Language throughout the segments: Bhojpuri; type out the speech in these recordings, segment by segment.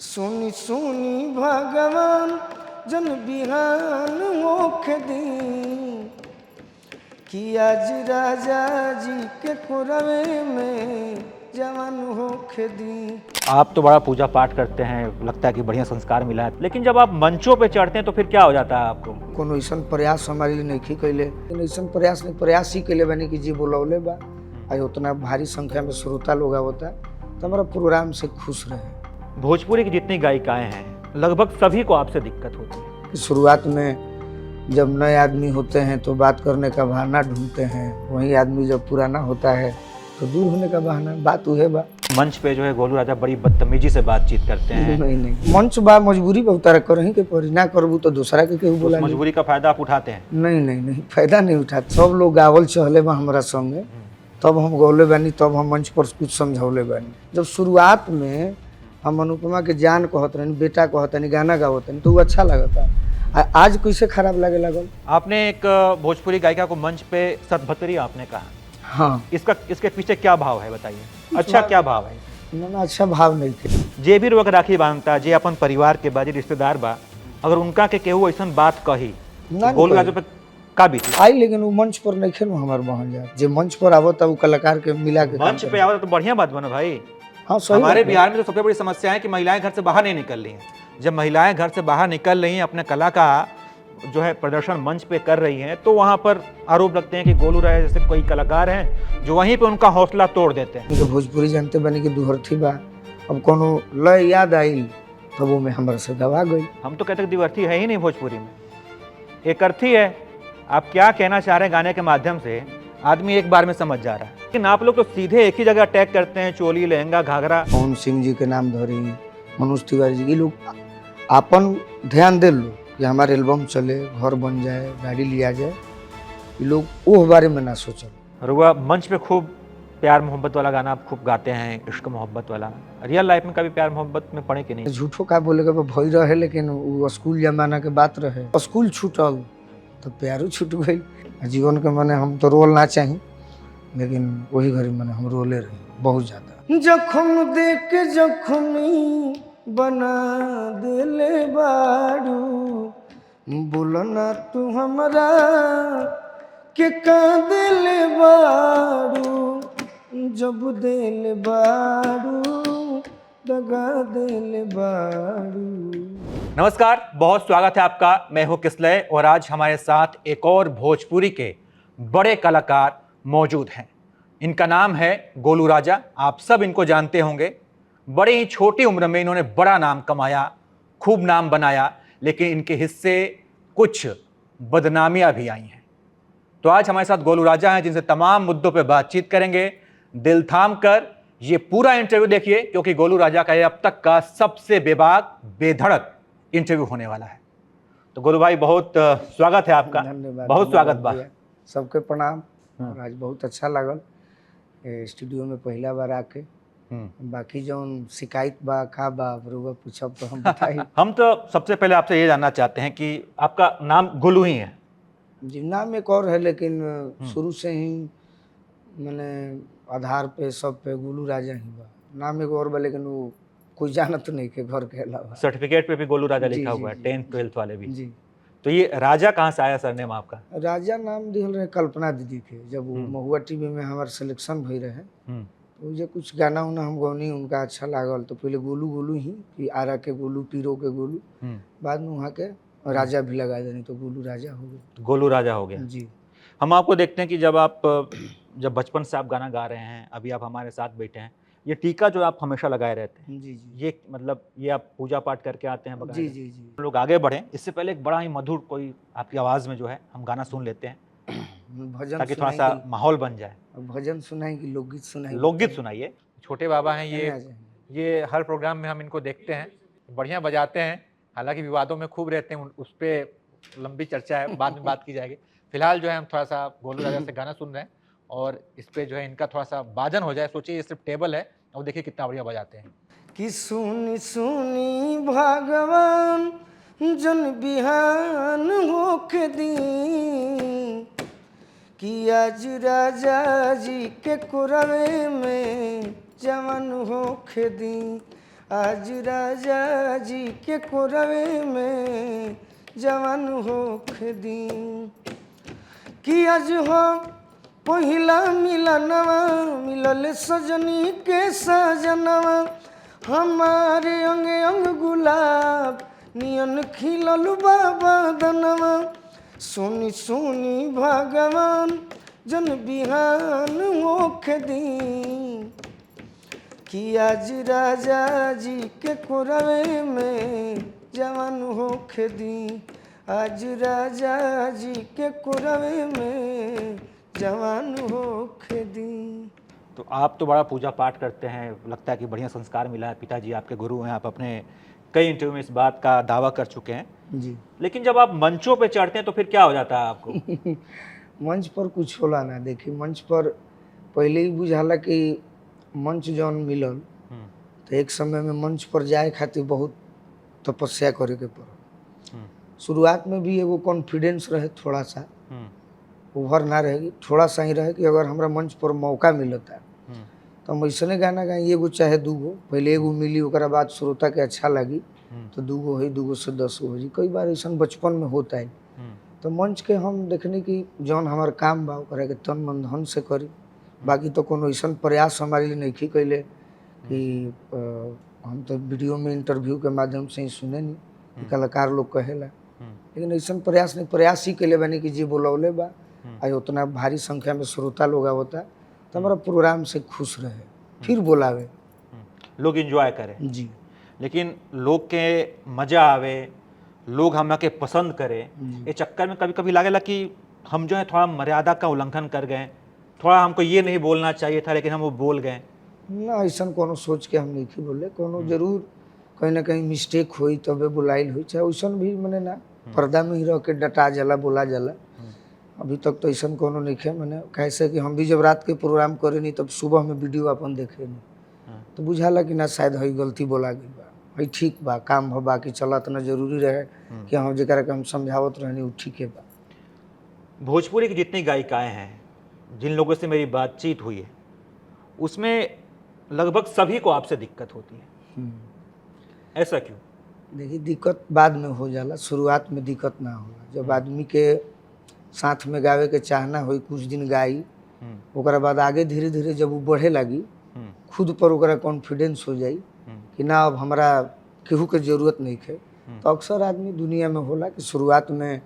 सुनी सुनी भगवान जन बिहान होख दी कि आज राजा जी के कुरवे में जवान होख दी। आप तो बड़ा पूजा पाठ करते हैं, लगता है कि बढ़िया संस्कार मिला है, लेकिन जब आप मंचों पे चढ़ते हैं तो फिर क्या हो जाता है आपको? कोनो ऐसा प्रयास हमारे लिए नहीं कैले, ऐसा प्रयास नहीं, प्रयास ही कैले बनी कि जी बोलौले बा आज उतना भारी संख्या में श्रोता लोग आवता तो हमारा प्रोग्राम से खुश रहे। भोजपुरी की जितनी गायिकाएं हैं लगभग सभी को आपसे दिक्कत होती है। शुरुआत में जब नए आदमी होते हैं तो बात करने का बहाना ढूंढते हैं, वही आदमी जब पुराना होता है तो दूर होने का बहाना। बात उहे बा। मंच पे जो है गोलू राजा बड़ी बदतमीजी से बातचीत करते हैं। नहीं मंच बा मजबूरी बा, उतारा करही के परी ना करबू तो दूसरा के केहू बोला। मजबूरी का फायदा आप उठाते हैं? नहीं फायदा नहीं उठाते। सब लोग गावल चहले बा हमारा संगे, तब हम गौले बानी, तब हम मंच पर कुछ समझौले बानी। जब शुरुआत में हम अनुपमा के जान कहत रहनी, बेटा कहत रहनी, गाना गावत रहनी तो अच्छा लगता। आज कैसे खराब लगे लगल। आपने एक भोजपुरी गायिका को मंच पे सतभतरी आपने कहा। हाँ, इसके पीछे क्या भाव है बताइए? अच्छा क्या भाव है? ना अच्छा भाव नहीं थे। जे भी लोग राखी बांधता, जे अपन परिवार के बा, जे रिश्तेदार बा, अगर उनका के केहू ऐसा बात कही गोलू राजा पे का बीती आई, लेकिन वो मंच पर नहीं खेल हमारे बहन जा जे मंच पर आवता वो कलाकार के मिला के मंच पे आवता तो बढ़िया बात बना भाई। हाँ, सही। हमारे बिहार में तो सबसे बड़ी समस्या है कि महिलाएं घर से बाहर नहीं निकल रही हैं। जब महिलाएं घर से बाहर निकल रही हैं, अपने कला का जो है प्रदर्शन मंच पे कर रही हैं, तो वहां पर आरोप लगते हैं कि गोलू राजा जैसे कोई कलाकार हैं जो वहीं पे उनका हौसला तोड़ देते हैं। तो भोजपुरी जानते बने कि दुहरथी बा, अब कोनो लय याद आई तब वो में हमारे से दबा गई। हम तो कहते हैं द्विअर्थी है ही नहीं भोजपुरी में, एक अर्थी है। आप क्या कहना चाह रहे हैं गाने के माध्यम से आदमी एक बार में समझ जा रहा है, लेकिन आप लोग तो सीधे एक ही जगह अटैक करते हैं, चोली लहंगा घाघरा। पवन सिंह जी के नाम धरी, मनोज तिवारी जी, ये लोग अपन ध्यान दे लो कि हमारे एल्बम चले, घर बन जाए, गाड़ी लिया जाए, ये लोग वो बारे में ना सोचल। रुआ मंच पे खूब प्यार मोहब्बत वाला गाना आप खूब गाते हैं, इश्क मोहब्बत वाला। रियल लाइफ में कभी प्यार मोहब्बत में पड़े कि नहीं? झूठो का बोलेगा भई रहे, लेकिन वो स्कूल जमाना के बात रहे। स्कूल छूटल तो प्यारो छूट गई। जीवन के मने हम तो रोल ना चाहिए, लेकिन वही घड़ी मने हम रोले रहे बहुत ज्यादा। जख्म देख के जख्मी बना दिले बारू, बोलो ना तू हमरा के का दिले बारू, जब दिल बारू दगा दिल बारू। नमस्कार, बहुत स्वागत है आपका। मैं हूं किसलय और आज हमारे साथ एक और भोजपुरी के बड़े कलाकार मौजूद हैं। इनका नाम है गोलू राजा। आप सब इनको जानते होंगे। बड़ी ही छोटी उम्र में इन्होंने बड़ा नाम कमाया, खूब नाम बनाया, लेकिन इनके हिस्से कुछ बदनामियां भी आई हैं। तो आज हमारे साथ गोलू राजा हैं, जिनसे तमाम मुद्दों पर बातचीत करेंगे। दिल थाम कर ये पूरा इंटरव्यू देखिए, क्योंकि गोलू राजा का ये अब तक का सबसे बेबाक बेधड़क इंटरव्यू होने वाला है। तो गोलू भाई, बहुत स्वागत है आपका। धन्यवाद, बहुत स्वागत बा। सबके प्रणाम। और आज बहुत अच्छा लागल स्टूडियो में पहला बार आके। बाकी जौन शिकायत बा का बा बरोबर पूछब तो हम बताई। हम तो सबसे पहले आपसे ये जानना चाहते हैं कि आपका नाम गोलू ही है? जी, नाम एक और है, लेकिन शुरू से ही मैंने आधार पे सब पे गोलू राजा ही बा। नाम एक और बा, लेकिन वो कोई जानत नहीं के घर के अलावा। सर्टिफिकेट पे भी गोलू राजा जी, लिखा जी, हुआ है, जी, 10th 12th वाले भी। जी। तो ये राजा कहाँ से आया सरनेम आपका? राजा नाम दिहल रहे कल्पना दीदी के, जब वो महुआ टीवी में हमारे सिलेक्शन भई रहे तो मुझे कुछ गाना उना हम गौनी, उनका अच्छा लागल तो पहले गोलू गोलू ही, फिर आरा के गोलू, पीरो के गोलू, बाद में वहाँ के राजा भी लगा देनी तो गोलू राजा हो गया। गोलू राजा हो गया जी। हम आपको देखते हैं कि जब बचपन से आप गाना गा रहे हैं, अभी आप हमारे साथ बैठे हैं, ये टीका जो आप हमेशा लगाए रहते हैं, जी जी ये मतलब ये आप पूजा पाठ करके आते हैं जी जी जी। लोग आगे बढ़ें इससे पहले एक बड़ा ही मधुर कोई आपकी आवाज़ में जो है हम गाना सुन लेते हैं, भजन ताकि थोड़ा सा माहौल बन जाए। भजन सुनाएंगे, लोकगीत सुनाएंगे। लोकगीत सुनाइए। छोटे बाबा हैं आ जाएंगे। ये हर प्रोग्राम में हम इनको देखते हैं, बढ़िया बजाते हैं। हालांकि विवादों में खूब रहते हैं, उस पर लंबी चर्चा है, बाद में बात की जाएगी। फिलहाल जो है हम थोड़ा सा गोलू राजा से गाना सुन रहे हैं और इस पे जो है इनका थोड़ा सा वादन हो जाए। सोचिए ये सिर्फ टेबल है और देखिए कितना बढ़िया बजाते हैं। कि सुनी सुनी भगवान जन बिहान होके दी, कि आज राजा जी के कुरवे में जवान होके दी, आज राजा जी के कोरवे में जवान होखे दी कि आज हो पहिला मिलनवा मिलल सजनी के सजनवा हमारे अंगे अंग गुलाब नियन खिलल बाबा दनवा सोनी सोनी भगवान जन बिहान होखे दी कि आज राजा जी के कोरवे में जवान होखे दी आज राजा जी के कोरवे में जवान होखे दी। तो आप तो बड़ा पूजा पाठ करते हैं, लगता है कि बढ़िया संस्कार मिला है, पिताजी आपके गुरु हैं, आप अपने कई इंटरव्यू में इस बात का दावा कर चुके हैं जी। लेकिन जब आप मंचों पे चढ़ते हैं तो फिर क्या हो जाता है आपको? मंच पर कुछ होला ना। देखिए मंच पर पहले ही बुझाला कि मंच जौन मिलल तो एक समय में मंच पर जाए खातिर बहुत तपस्या करे के पड़ल। शुरुआत में भी एगो कॉन्फिडेंस रहे, थोड़ा सा ओवर ना रहेगी, थोड़ा सा ही रहे कि अगर हमरा मंच पर मौका मिलता तो हम ऐसने गाना गाई, एगो चाहे दूगो, पहले एगो मिली ओकरा बाद श्रोता के अच्छा लगी तो दूगो है, दूगो से 10 हो जी। कई बार ऐसा बचपन में होता है। तो मंच के हम देखने की जौन हमार काम बा ओकरा के तन मन धन से करी। बाकी तो कोनो ऐसा प्रयास हमारे लिए नहीं कैले कि हम तो वीडियो में इंटरव्यू के माध्यम से ही सुने नहीं कि कलाकार लोग कहेला, लेकिन ऐसा प्रयास नहीं, प्रयास ही कैले बानी कि जी बोलौले बा आज उतना भारी संख्या में श्रोता लोग आवता तो हमारा प्रोग्राम से खुश रहे, फिर बोलावे, लोग एंजॉय करें जी। लेकिन लोग के मजा आवे, लोग हमरा के पसंद करें, ये चक्कर में कभी कभी लागेला कि हम जो है थोड़ा मर्यादा का उल्लंघन कर गए, थोड़ा हमको ये नहीं बोलना चाहिए था लेकिन हम वो बोल गए। ना ऐसा कोनो सोच के हम नहीं बोले, कोनो जरूर कहीं ना कहीं मिस्टेक हुई तबे बुलाइल हुई, चाहे वैसा भी मैंने ना पर्दा में ही रह के डटा जाला बोला जाला। अभी तक तो ऐसा कोनो नहीं है। मैंने कैसे कि हम भी जब रात के प्रोग्राम करे नहीं तब सुबह में वीडियो अपन देखे नहीं तो बुझाला कि ना शायद हई गलती बोला गई बा, हई ठीक बा, काम हो बाकी चलत ना जरूरी रहे कि हम जरा के हम समझावत रहनी वो ठीक है बा। भोजपुरी की जितनी गायिकाएं हैं, जिन लोगों से मेरी बातचीत हुई है, उसमें लगभग सभी को आपसे दिक्कत होती है, ऐसा क्यों? देखिए दिक्कत बाद में हो जाला, शुरुआत में दिक्कत ना होला। जब आदमी के साथ में गावे के चाहना हुई, कुछ दिन गाई, ओकरा बाद आगे धीरे धीरे जब वो बढ़े लगी, खुद पर ओकरा कॉन्फिडेंस हो जाई कि ना अब हमारा केहू के जरूरत नहीं है, तो अक्सर आदमी दुनिया में होला कि शुरुआत में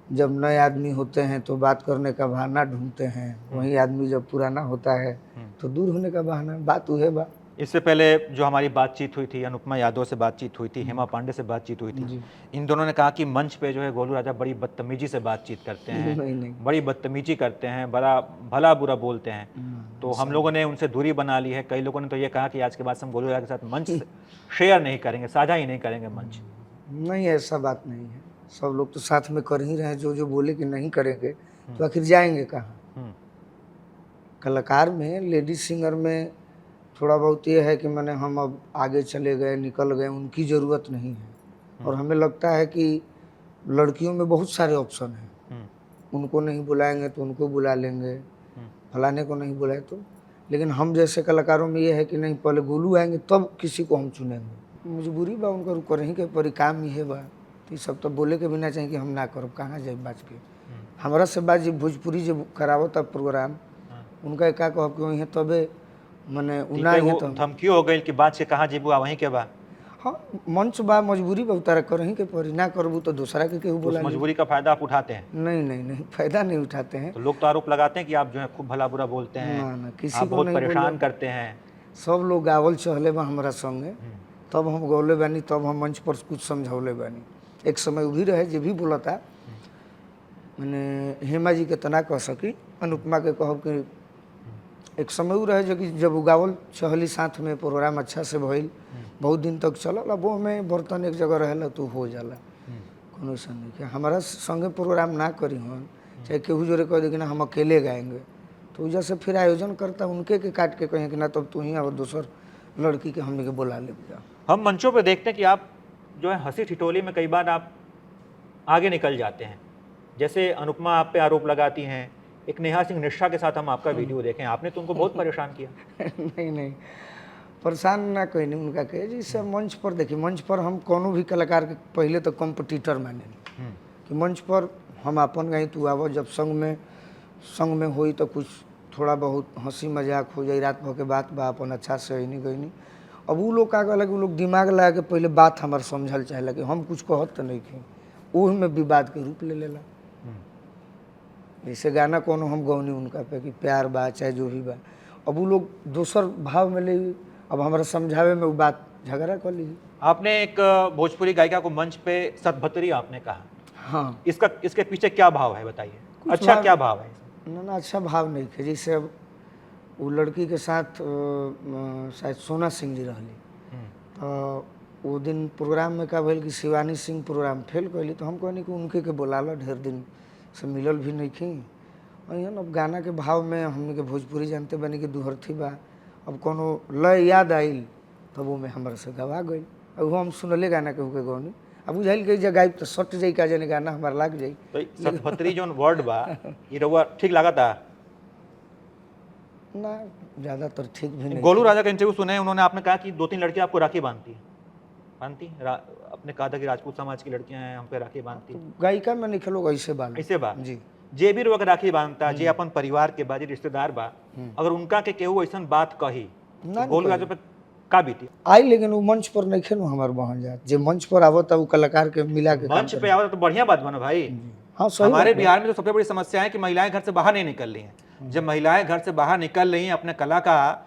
जब नए आदमी होते हैं तो बात करने का बहाना ढूंढते हैं, वही आदमी जब पुराना होता है तो दूर होने का बहाना। बात वह बा। इससे पहले जो हमारी बातचीत हुई थी, अनुपमा यादव से बातचीत हुई थी, हेमा पांडे से बातचीत हुई थी, इन दोनों ने कहा कि मंच पे जो है गोलू राजा बड़ी बदतमीजी से बातचीत करते हैं, नहीं। बड़ी बदतमीजी करते हैं, बड़ा भला बुरा बोलते हैं। तो हम लोगों ने उनसे दूरी बना ली है। कई लोगों ने तो ये कहा कि आज के बाद से हम गोलू राजा के साथ मंच शेयर नहीं करेंगे, साझा ही नहीं करेंगे मंच। नहीं, ऐसा बात नहीं है। सब लोग तो साथ में कर ही रहे हैं। जो बोले कि नहीं करेंगे तो आखिर जाएंगे कहाँ? कलाकार में, लेडीज सिंगर में थोड़ा बहुत ये है कि मैंने हम अब आगे चले गए, निकल गए, उनकी ज़रूरत नहीं है। और हमें लगता है कि लड़कियों में बहुत सारे ऑप्शन हैं, उनको नहीं बुलाएंगे तो उनको बुला लेंगे, फलाने को नहीं बुलाए तो। लेकिन हम जैसे कलाकारों में ये है कि नहीं, पहले गोलू आएंगे तब किसी को हम चुनेंगे। मजबूरी बा उनका, करही के परी, काम ही है बा। तो सब तो बोले के बिना चाहिए कि हम ना करो, कहाँ जाए बाज के। हमारा से बात जी भोजपुरी जब करावता प्रोग्राम, उनका का कह के वहीं तबे मने उना ही तो धमकी हो गई कि बात से कहाँ जेबू, वहीं के बा। हाँ, मंच बा, मजबूरी बा, उतारा करही के परी, ना करबू तो दूसरा के केहू बोला। मजबूरी का फायदा आप उठाते हैं? नहीं, फायदा नहीं उठाते हैं। तो लोग तो आरोप लगाते हैं कि आप जो है खूब भला बुरा बोलते हैं, ना, किसी आप को बहुत नहीं परेशान करते हैं। सब लोग गावल चहले बा हमारा संगे, तब हम गौले बानी, तब हम मंच पर कुछ समझौले बानी। एक समय वो भी रहे जो भी बोला था, मैंने हेमा जी के तना कह सकी, अनुपमा के कहो कि एक समय वो रहे जो कि जब वो गावल चहली साथ में प्रोग्राम अच्छा से भइल, बहुत दिन तक चलल। अब वो में बर्तन एक जगह रहेला तो हो जाला, कोनो ऐसा नहीं कि हमारा संगे प्रोग्राम ना करी हन, चाहे केहू जोरे कह दे कि ना हम अकेले गाएंगे, तो वजह से फिर आयोजन करता उनके के काट के कहें कि ना तब तू ही और दूसर लड़की के हमने के बुला ले। हम मंचों पे देखते हैं कि आप जो है हंसी ठिठोली में कई बार आप आगे निकल जाते हैं। जैसे अनुपमा आप पे आरोप लगाती हैं, एक नेहा सिंह निष्ठा के साथ हम आपका वीडियो देखें, आपने तो उनको बहुत परेशान किया। नहीं, परेशान ना कोई नहीं उनका के जैसे मंच पर देखिए, मंच पर हम कोनो भी कलाकार के पहले तो कॉम्पिटिटर माने कि मंच पर हम अपन गई तू आव, जब संग में होई तो कुछ थोड़ा बहुत हंसी मजाक हो जाए, रात भर के बात बा अपन अच्छा से नहीं गई नहीं। अब वो लोग का कहला कि वो लोग दिमाग लगा के पहले बात हमार समझल चाहेला कि हम कुछ कहत तो नहीं थी, ओह में विवाद के रूप ले लेला। जैसे गाना कोनो हम गौनी उनका पे कि प्यार बा चाहे जो भी बा, अब वो लोग दोसर भाव में ले, अब हमारा समझावे में वो बात झगड़ा कर ली। आपने एक भोजपुरी गायिका को मंच पे सतभतरी आपने कहा, हाँ इसके पीछे क्या भाव है बताइए? कुछ अच्छा भाव- क्या भाव है? ना अच्छा भाव नहीं थे। जैसे अब वो लड़की के साथ शायद सोना सिंह जी रहली, तो वो दिन प्रोग्राम में का भइल कि शिवानी सिंह प्रोग्राम फेल कैली, तो हम कहनी कि उनके के बोला लो, ढेर दिन से मिलल भी नहीं थी। और अब गाना के भाव में हमने के भोजपुरी जानते बनी कि दुहरथी बा, अब कोनो लय याद आइल तब वो में हमारे से गवा गई। अब वो हम सुनले गाना के होके गौनी, अब बुझाइल कि जब गायब तो सट जाई का जने गाना हमारा लाग जाई। तो सतभतरी जो वर्ड बा ये रउआ ठीक लगा था? ना ज़्यादातर ठीक भी नहीं। गोलू राजा का इंटरव्यू सुने, उन्होंने आपने कहा कि 2-3 लड़कियां आपको राखी बांधती हैं, आपने कहा था कि राजपूत समाज की लड़कियां हैं हम पे राखी बांधती हैं। गायिका में नहीं लोग ऐसे बाल ऐसे बा जी। जे भी लोग राखी बांधता, जे अपन परिवार के बाजी रिश्तेदार बा, अगर उनका के केहू ऐसा बात कही ना तो गोलू राजा पे का बीती? आई, लेकिन वो मंच पर नहीं खेलो हमारे बहन जात, जे मंच पर आवता वो कलाकार के मिला के काम मंच पे आवत तो बढ़िया बात बना भाई। हाँ सही हमारे बात है। बिहार में तो सबसे बड़ी समस्या है कि महिलाएं घर से बाहर नहीं निकल रही हैं। जब महिलाएं घर से बाहर निकल रही हैं, अपने कला का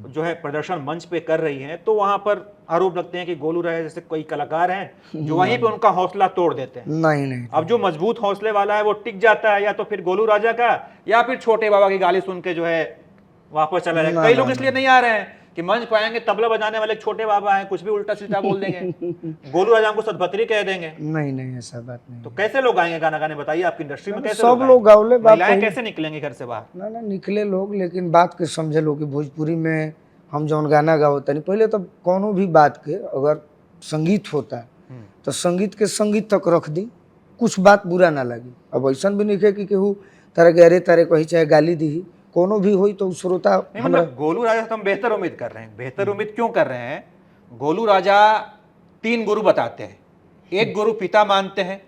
जो है प्रदर्शन मंच पे कर रही हैं, तो वहां पर आरोप लगते हैं कि गोलू राजा जैसे कोई कलाकार हैं जो वहीं पे उनका हौसला तोड़ देते हैं। नहीं नहीं अब जो मजबूत हौसले वाला है वो टिक जाता है, या तो फिर गोलू राजा का, या फिर छोटे बाबा की गाली सुन के जो है वापस चला जाएगा। कई लोग इसलिए नहीं आ रहे हैं कि मंच पे आएंगे तबला बजाने वाले छोटे बाबा हैं, कुछ भी उल्टा सीधा बोल देंगे, गोलू राजा को सतभतरी कह देंगे। नहीं नहीं ऐसा बात नहीं। तो कैसे लोग आएंगे गाना गाने? बताइए, आपकी इंडस्ट्री में कैसे सब लोग गावले बात महिलाएं कही- कैसे निकलेंगे घर से बाहर? ना ना निकले लोग, लेकिन बात के समझे लोग कि भोजपुरी में हम जौन गाना गावता नहीं, पहले तो कोनो भी बात के अगर संगीत होता है तो संगीत के संगीत तक रख दी, कुछ बात बुरा ना लगी। अब ऐसा भी नहीं है कि केहू तारे गहरे तारे कही चाहे गाली दी, कोनो भी होई तो श्रोता नहीं, मतलब गोलू राजा से हम बेहतर उम्मीद कर रहे हैं। बेहतर उम्मीद क्यों कर रहे हैं? गोलू राजा 3 गुरु बताते हैं। एक गुरु पिता मानते हैं,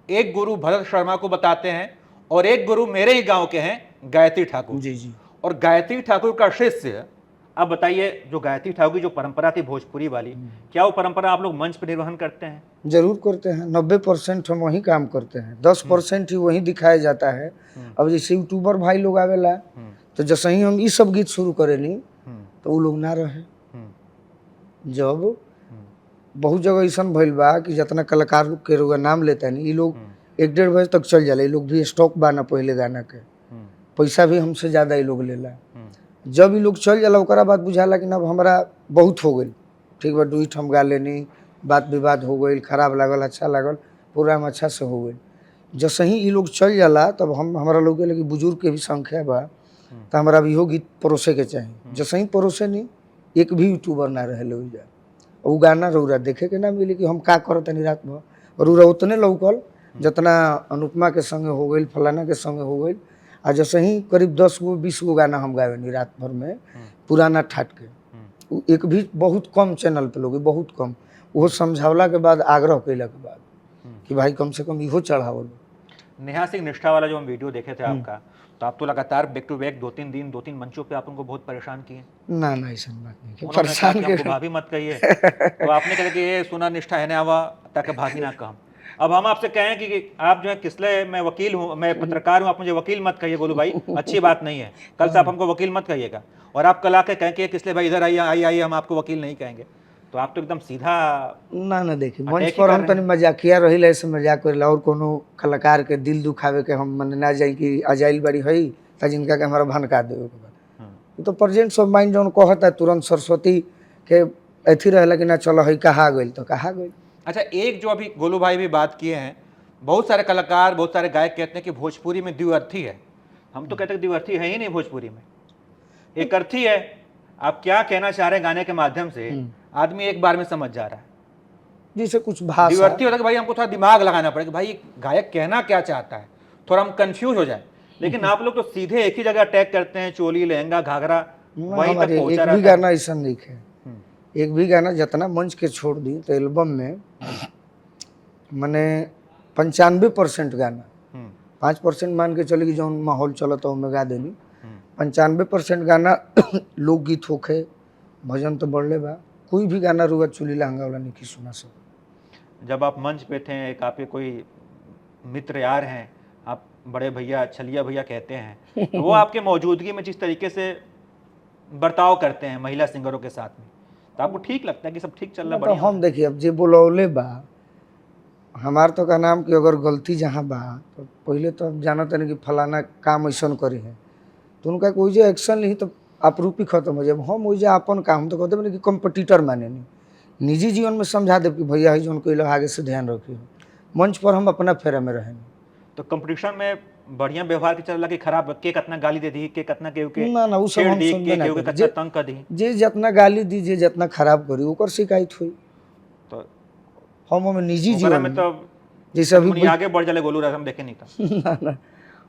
एक गुरु भरत शर्मा को बताते हैं, और एक गुरु मेरे ही गांव के हैं गायत्री ठाकुर। जी जी। और गायत्री ठाकुर का शिष्य, अब बताइए, जो गायत्री ठाकुर की जो परंपरा थी भोजपुरी वाली, क्या वो परंपरा आप लोग मंच पर निर्वहन करते हैं? जरूर करते हैं। 90% हम वही काम करते हैं, 10% ही वही दिखाया जाता है। अब जैसे यूट्यूबर भाई लोग आवेला तो जैसे ही हम ये सब गीत शुरू करेनी तो वो लोग ना रहे। जब बहुत जगह ऐसा भइल बा कि जितना कलाकार के लोग नाम लेता नहीं, ये लोग 1-1.5 बजे तक चल जाला। ये लोग भी स्टॉक बा ना पहले गाना के, पैसा भी हमसे ज़्यादा ये लोग लेला। जब ये लोग चल जाला ओकरा बाद बुझाला कि ना अब हमारा बहुत हो गई, ठीक बा डुइट हम गा लेनी, बात विवाद हो गई, खराब लागल अच्छा लागल, प्रोग्राम अच्छा से हो गई। जैसे ही ये लोग चल जाला तब हमारा लोग के लगे बुजुर्ग के भी संख्या बा, तो हमारा भी हो गीत परोसे के चाहिए। जैसे ही परोसे नहीं, एक भी यूट्यूबर ना रहे लोग जा, वो गाना रौरा देखे के ना मिले कि हम का करत नहीं रात भर, और रौरा उतने लौकल जितना अनुपमा के संगे हो गई, फलाना के संगे हो गई। आ जैसे ही करीब 10 गो 20 गो गाना हम गावे नहीं रात भर में, पुराना ठाट के। एक भी बहुत कम चैनल पे लोग, बहुत कम, वो समझावला के बाद, आग्रह कैला के बाद कि भाई कम से कम इहो चढ़ावल। नेहा सिंह निष्ठा वाला जो हम वीडियो देखे थे आपका, तो आप तो लगातार बैक टू बैक 2-3 दिन 2-3 मंचों पे आप उनको बहुत परेशान किए। ना ना ऐसा बात नहीं कि उन्होंने कहा परेशान कि हमको भाभी मत कहिए, तो आपने कहा कि ये सुना निष्ठा है ना आवा ताकि भाभी ना कहा। अब हम आपसे कहें कि आप जो है किसले, मैं वकील हूँ, मैं पत्रकार हूँ, आप मुझे वकील मत कहिए गोलू भाई, अच्छी बात नहीं है। कल से आप हमको वकील मत कहिएगा, और आप कल आके कहें कि किसले भाई इधर आइए आइए, हम आपको वकील नहीं कहेंगे, तो आप तो एकदम सीधा। ना ना देखिए, अटैक मंच ही पर कर हम रहे तनी मजाकिया रही, ऐसे मजाक करेला, और कोनो कलाकार के दिल दुखावे के हम मन ना जाए कि अजाइल बड़ी है त जिनका के हमारा भनका देवे के बाद। तो प्रेजेंट्स ऑफ माइंड जौन कहता है तुरंत सरस्वती के अथी रहेला कि ना चलो है कहा गई तो कहा गई। अच्छा, एक जो अभी गोलू भाई भी बात किए हैं, बहुत सारे कलाकार, बहुत सारे गायक कहते हैं कि भोजपुरी में द्विअर्थी है। हम तो कहते हैं द्विअर्थी है ही नहीं भोजपुरी में, एक अर्थी है। आप क्या कहना चाह रहे हैं गाने के माध्यम से, आदमी एक बार में समझ जा रहा है। जैसे कुछ भाषा द्विअर्थी होता है कि भाई हमको थोड़ा दिमाग लगाना पड़ेगा, भाई गायक कहना क्या चाहता है, थोड़ा हम कंफ्यूज हो जाए। लेकिन आप लोग तो सीधे एक ही जगह अटैक करते हैं, चोली लहंगा घाघरा वहीं तक हमारे पहुंचा एक भी रहता है। गाना ऐसा नहीं है एक भी गाना जितना मंच के छोड़ दी तो एल्बम में मैंने 95% गाना, 5% मान के चले कि जौन माहौल चलता उनमें गा देनी, 95% गाना लोकगीत होखे, भजन तो बढ़ले बा, कोई भी गाना रुआ चुली लहंगा वाला नहीं सुना सब। जब आप मंच पे थे, एक आपके कोई मित्र यार हैं, आप बड़े भैया छलिया भैया कहते हैं, तो वो आपके मौजूदगी में जिस तरीके से बर्ताव करते हैं महिला सिंगरों के साथ में, तो आपको ठीक लगता है कि सब ठीक चल रहा है? तो बढ़िया हम देखिए अब जे बोलौले बा हमार तो का नाम कि अगर गलती जहाँ बा तो पहले तो हम जानत नहीं कि फलाना काम ऐसा करे है, तो उनका कोई जो एक्शन ली तो आपरूपी खत्म हो जाए। हम वही अपन काम तो कहते कि कंपटीटर माने नहीं, निजी जीवन में समझा दे कि भैया जो उनको आगे से ध्यान रखिए, मंच पर हम अपना फेरा में रहें। तो कंपटीशन में बढ़िया व्यवहार के चलला कि खराब, के कितना गाली दे दी, के कितना केहू के ना ना उ सब हम सुनबे ना केहू के करी। कितना तंग कर दी, जे जितना गाली दी, जे जितना खराब करी ओकर शिकायत हुई। तो हम निजी ओकरा जीवन में तो जैसे अभी आगे बढ़ जाले गोलू राजा हम देखे नहीं था। ना ना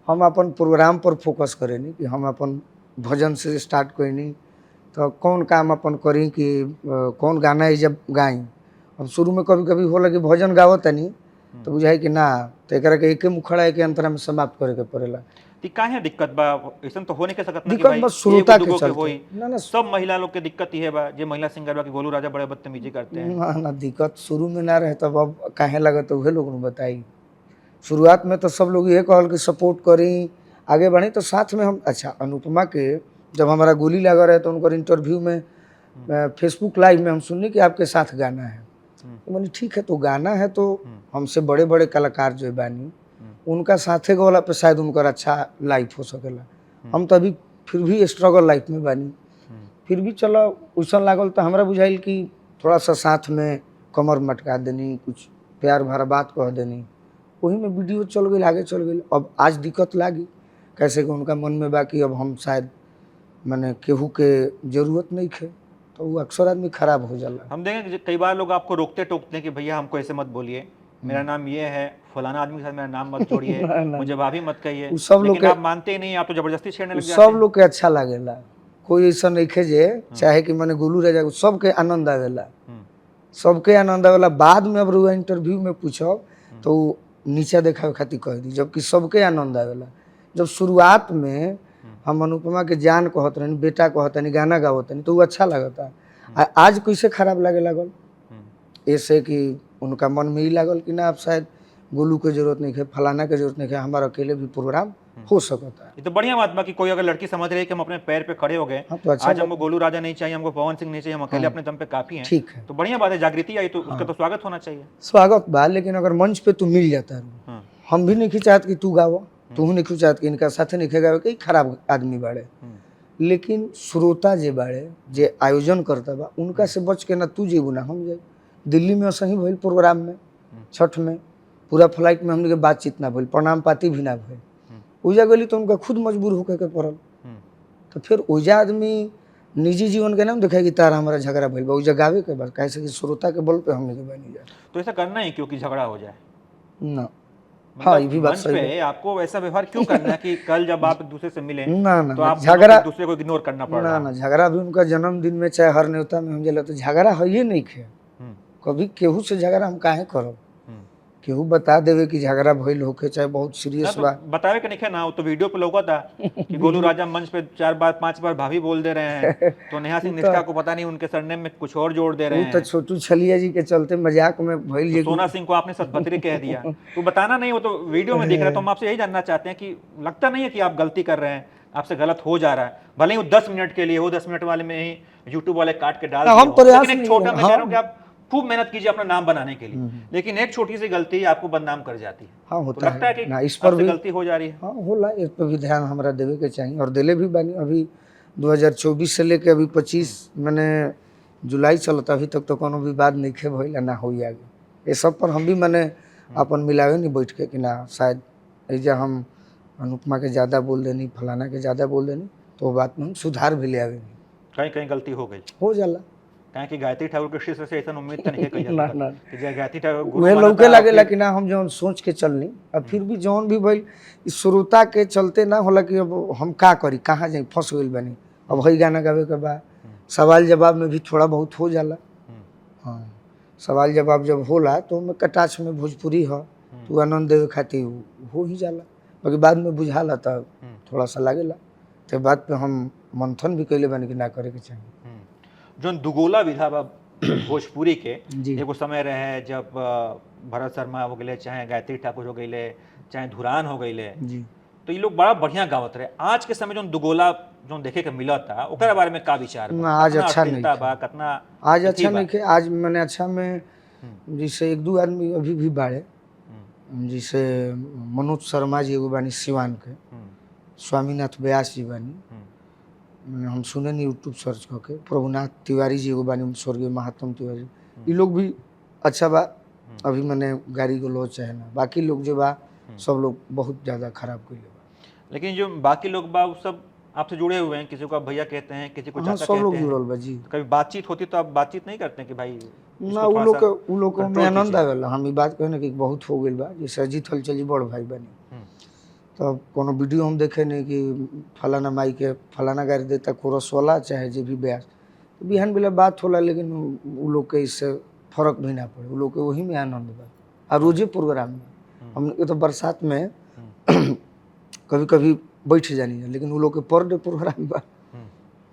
हम अपन प्रोग्राम पर फोकस करें नहीं कि हम अपन भजन से स्टार्ट करें तो कौन काम अपन करी कि कौन गाना है जब गाई। अब शुरू में कभी कभी होला कि भजन गावत नहीं तो बुझाई कि ना तो एक एके मुखड़ा के अंतरा में समाप्त करे के पड़ेला। ती काहे दिक्कत बा? ऐसा तो हो नहीं कर सकत ना कि दिक्कत भाई बस श्रोता एगो के दूगो के चलते। होई। ना ना सब महिला लोग के दिक्कत ही है बा, जे महिला सिंगर बा कि गोलू राजा बड़े बदतमीजी करते हैं। ना ना दिक्कत शुरू में ना रहे तब अब काहे लगत उहे लोग ने बताई। शुरुआत में तो सब लोग ये कहल कि सपोर्ट करी आगे बढ़ी, तो साथ में हम अच्छा अनुपमा के जब हमारा गोली लगा रहे तो उनका इंटरव्यू में फेसबुक लाइव में हम सुनने कि आपके साथ गाना है, तो मैंने ठीक है तो गाना है तो हमसे बड़े बड़े कलाकार जो बानी उनका साथे गौला पे शायद उनका अच्छा लाइफ हो सकेला। हम तो अभी फिर भी स्ट्रगल लाइफ में बानी, फिर भी चलो वैसा लागल तो हमरा बुझाइल कि थोड़ा सा साथ में कमर मटका देनी, कुछ प्यार भरा बात कह देनी, वही में वीडियो चल गई, आगे चल गई। अब आज दिक्कत लागी कैसे कि उनका मन में बाकी अब हम शायद मैंने केहू के जरूरत नहीं थे, तो वो अक्सर आदमी खराब हो जाला। हम देखें कई बार लोग आपको रोकते टोकते हैं कि भैया हमको ऐसे मत बोलिए, मेरा नाम ये है, फलाना आदमी के साथ मेरा नाम मत जोड़िए, मुझे भाभी मत कहिए, सब लोग लेकिन आप मानते ही नहीं, आप तो जबरदस्ती छेड़ने लग जाते सब हैं। लोग के अच्छा लागेला, कोई ऐसा नहीं खे जे चाहे कि मैंने गोलू राजा सबके आनंद आवेला, सबके आनंद आवेला। बाद में अब रुआ इंटरव्यू में पूछो तो नीचा देखावे खातिर कह दी, जबकि सबके आनंद आवेला। जब शुरुआत में हम अनुपमा के जान कहत रहनी, बेटा कहत रहनी, गाना गावत रहनी, तो वो अच्छा लगता। आज कैसे खराब लगे लागल, ऐसे कि उनका मन में ही लागल कि ना अब शायद गोलू के जरूरत नहीं है, फलाना के जरूरत नहीं है, हमारा अकेले भी प्रोग्राम हो सकता है। ये तो बढ़िया बात बा कि कोई अगर लड़की समझ रही है कि हम अपने पैर पे खड़े हो गए, हाँ, तो अच्छा आज हमको गोलू राजा नहीं चाहिए, हमको पवन सिंह नहीं चाहिए, हम अकेले अपने दम पे काफी हैं, ठीक है, तो बढ़िया बात है, जागृति आई तो उसका तो स्वागत होना चाहिए। स्वागत बा, लेकिन अगर मंच पे तू मिल जाता है, हम भी नहीं चाहत कि तू गावो, तू नहीं चाहत कि इनका साथ नहीं गावे, कई खराब आदमी बाड़े, लेकिन श्रोता जे बाड़े जे आयोजन करता बा उनका से बच के ना तू जेबू ना हम जाए। दिल्ली में सही भइल प्रोग्राम में, छठ में पूरा फ्लाइट में हमने के बातचीत ना भइल, प्रणाम पाती भी ना भइल, ओजा गली तो उनका खुद मजबूर होकर के पड़ल। तो फिर ओजा आदमी निजी जीवन के नाम देखा कि तारा हमारा झगड़ा भइल बा, ओजा गावे के बाद कैसे कि श्रोता के बल पे हमने के बनी जाए। तो ऐसा करना ही क्योंकि झगड़ा हो जाए ना। हाँ ये भी बात मंच सही पे आपको ऐसा व्यवहार क्यों करना है कि कल जब आप एक दूसरे से मिले ना ना तो आप झगड़ा एक दूसरे को इग्नोर करना पड़ रहा ना ना झगड़ा भी उनका जन्मदिन में चाहे हर न्योता में हम जला तो झगड़ा है ये नहीं खे। कभी केहू से झगड़ा हम काहे करब, केहू बता देवे कि झगड़ा भइल होके चाहे बहुत सीरियस बा, बतावे के नहीं ना, वो तो वीडियो पे लौका था कि गोलू राजा मंच पे 4 बार 5 बार भाभी बोल दे रहे हैं, तो नेहा सिंह निष्ठा को पता नहीं उनके सरनेम में कुछ और जोड़ दे रहे वो तो हैं, छोटू छलिया जी के चलते मजाक में भइल तो सोना सिंह को आपने सतभद्री कह दिया, तो बताना नहीं, वो तो वीडियो में दिख रहा है। तो हम आपसे यही जानना चाहते हैं कि लगता नहीं है कि आप गलती कर रहे हैं, आपसे गलत हो जा रहा है, भले ही वो 10 मिनट के लिए हो, 10 मिनट वाले में ही यूट्यूब वाले काट के डाल हम दिए हो, प्रयास लेकिन एक नहीं छोटा है, मैं कह रहा हूँ कि आप खूब मेहनत कीजिए अपना नाम बनाने के लिए, लेकिन एक छोटी सी गलती आपको बदनाम कर जाती है। हाँ तो होता लगता है कि ना, इस पर आपसे भी गलती हो जा रही है। हाँ होला, इस पर भी ध्यान हमारा देवे के चाहिए और दिले भी बानी। अभी 2024 से लेके अभी 25 मैंने जुलाई चलता, अभी तक तो कोनो विवाद नहीं खे भइल ना होई आगे। ये सब पर हम भी मैंने अपन मिलावे नहीं बैठ के कि ना शायद ऐजा हम अनुपमा के ज़्यादा बोल देनी, फलाना के ज़्यादा बोल देनी, तो बात में हम सुधार भी ले आवे नहीं, कहीं कहीं गलती हो गई हो जाला। कहें कि गायत्री ठाकुर के शिष्य से ऐसा उम्मीद तो नहीं कही ना ना कि गायत्री ठाकुर गुरु उहे माना लौके था, लागेला फिर- कि ना हम जौन सोच के चलनी, अब फिर भी जौन भी भइल इस श्रोता के चलते ना होला कि अब हम का करी, कहाँ जाई, फंस गइल बानी, अब हई गाना गावे के बा, सवाल जवाब में भी थोड़ा बहुत हो जाला। हाँ, सवाल जवाब जब होला तो में कटाक्ष में भोजपुरी हो तो आनंद देवे खातिर हो ही जाला, बाकी बाद में बुझाला तब थोड़ा सा लागेला। तो बात पे हम मंथन भी कैले बानी कि ना करे के चाहिए। जो दुगोला विधा बा भोजपुरी के जी। एगो समय रहे जब भरत शर्मा हो गए, चाहे गायत्री ठाकुर हो गए, चाहे धुरान हो गए, जी। तो ये लोग बड़ा बढ़िया गावत रहे। आज के समय जो दुगोला जो देखे के मिला था ओकरा बारे में का विचार बा? ना, आज कितना अच्छा नहीं अश्लीलता खे। बा, कितना आज अथी अच्छा बा? नहीं खे। आज मैंने अच्छा में जैसे एक दो आदमी अभी भी बाड़े, जैसे मनोज शर्मा जी एगो बानी सिवान के, स्वामीनाथ व्यास जी बानी, हम सुने नहीं यूट्यूब सर्च करके, प्रभुनाथ तिवारी जी एगो बानी, स्वर्गीय महात्म तिवारी, ये लोग भी अच्छा बा। अभी मैंने गाड़ी को लो चाहे ना, बाकी लोग जो बा सब लोग बहुत ज़्यादा खराब कर बा। लेकिन जो बाकी लोग बा वो सब आपसे जुड़े हुए हैं, किसी को आप भैया कहते हैं, किसी को हाँ, चाचा सब लोग कहते जुड़ल हैं। बा जी। तो कभी बातचीत होती तो आप बातचीत नहीं करते हैं कि भाई ना, इसको उ थोड़ा लोग सा के उ लोग में कंट्रोल आनंद कीजिए? आवेला। हम ई बात कहने कि बहुत हो गई बा, जैसे अजीत हलचल जी बड़ भाई बनी, तब कोनो वीडियो हम देखे नहीं कि फलाना माई के फलाना गाड़ी देता कोरस वाला चाहे जे भी ब्यास, तो बिहान बेला बात होला, लेकिन उ लोग के इससे फर्क भी ना पड़े। उ लोग के वही में आनंद बा। और रोजे प्रोग्राम में हम लोग के तो बरसात में कभी कभी बैठ जानी है, लेकिन उ लोग के पर डे प्रोग्राम बा।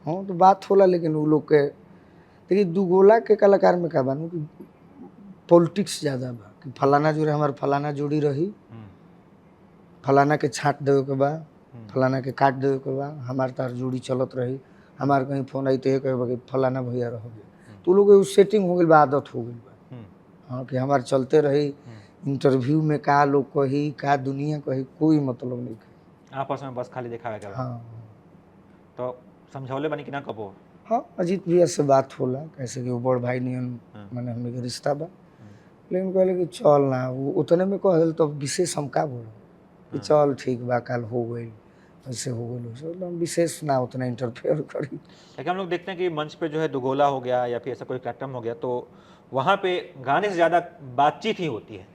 हाँ, तो बात होला, लेकिन उ लोग के देखिए दुगोला के कलाकार में का बानू कि पॉलिटिक्स ज़्यादा बा कि फलाना जुड़े हमार फलाना जुड़ी रही, फलाना के छाँट देवे के बा, फलाना के काट देवे के बा, हमार तार जुड़ी चलत रही, हमार कहीं फोन आई तो ये कहे कि फलाना भैया रह गए, तो लोग के सेटिंग हो गई बा, आदत हो गई बा। हाँ, कि हमार चलते रही, इंटरव्यू में का लोग कही, का दुनिया कही, कोई मतलब नहीं कही, आपस में बस खाली दिखावे के बा। हाँ तो समझौले बनी कि ना कबो? हाँ, अजीत भैया से बात होला कैसे कि वो बड़ भाई नियन माने हमने के रिश्ता बा, लेकिन कहले कि चल ना, वो उतने में कह दिल तो विशेष हम का बोल कि चल ठीक बा, कल हो गई, ऐसे हो गई, तो हम विशेष ना उतना इंटरफेयर करी। लेकिन हम लोग देखते हैं कि मंच पे जो है दुगोला हो गया या फिर ऐसा कोई कार्यक्रम हो गया तो वहाँ पे गाने से ज़्यादा बातचीत ही होती है,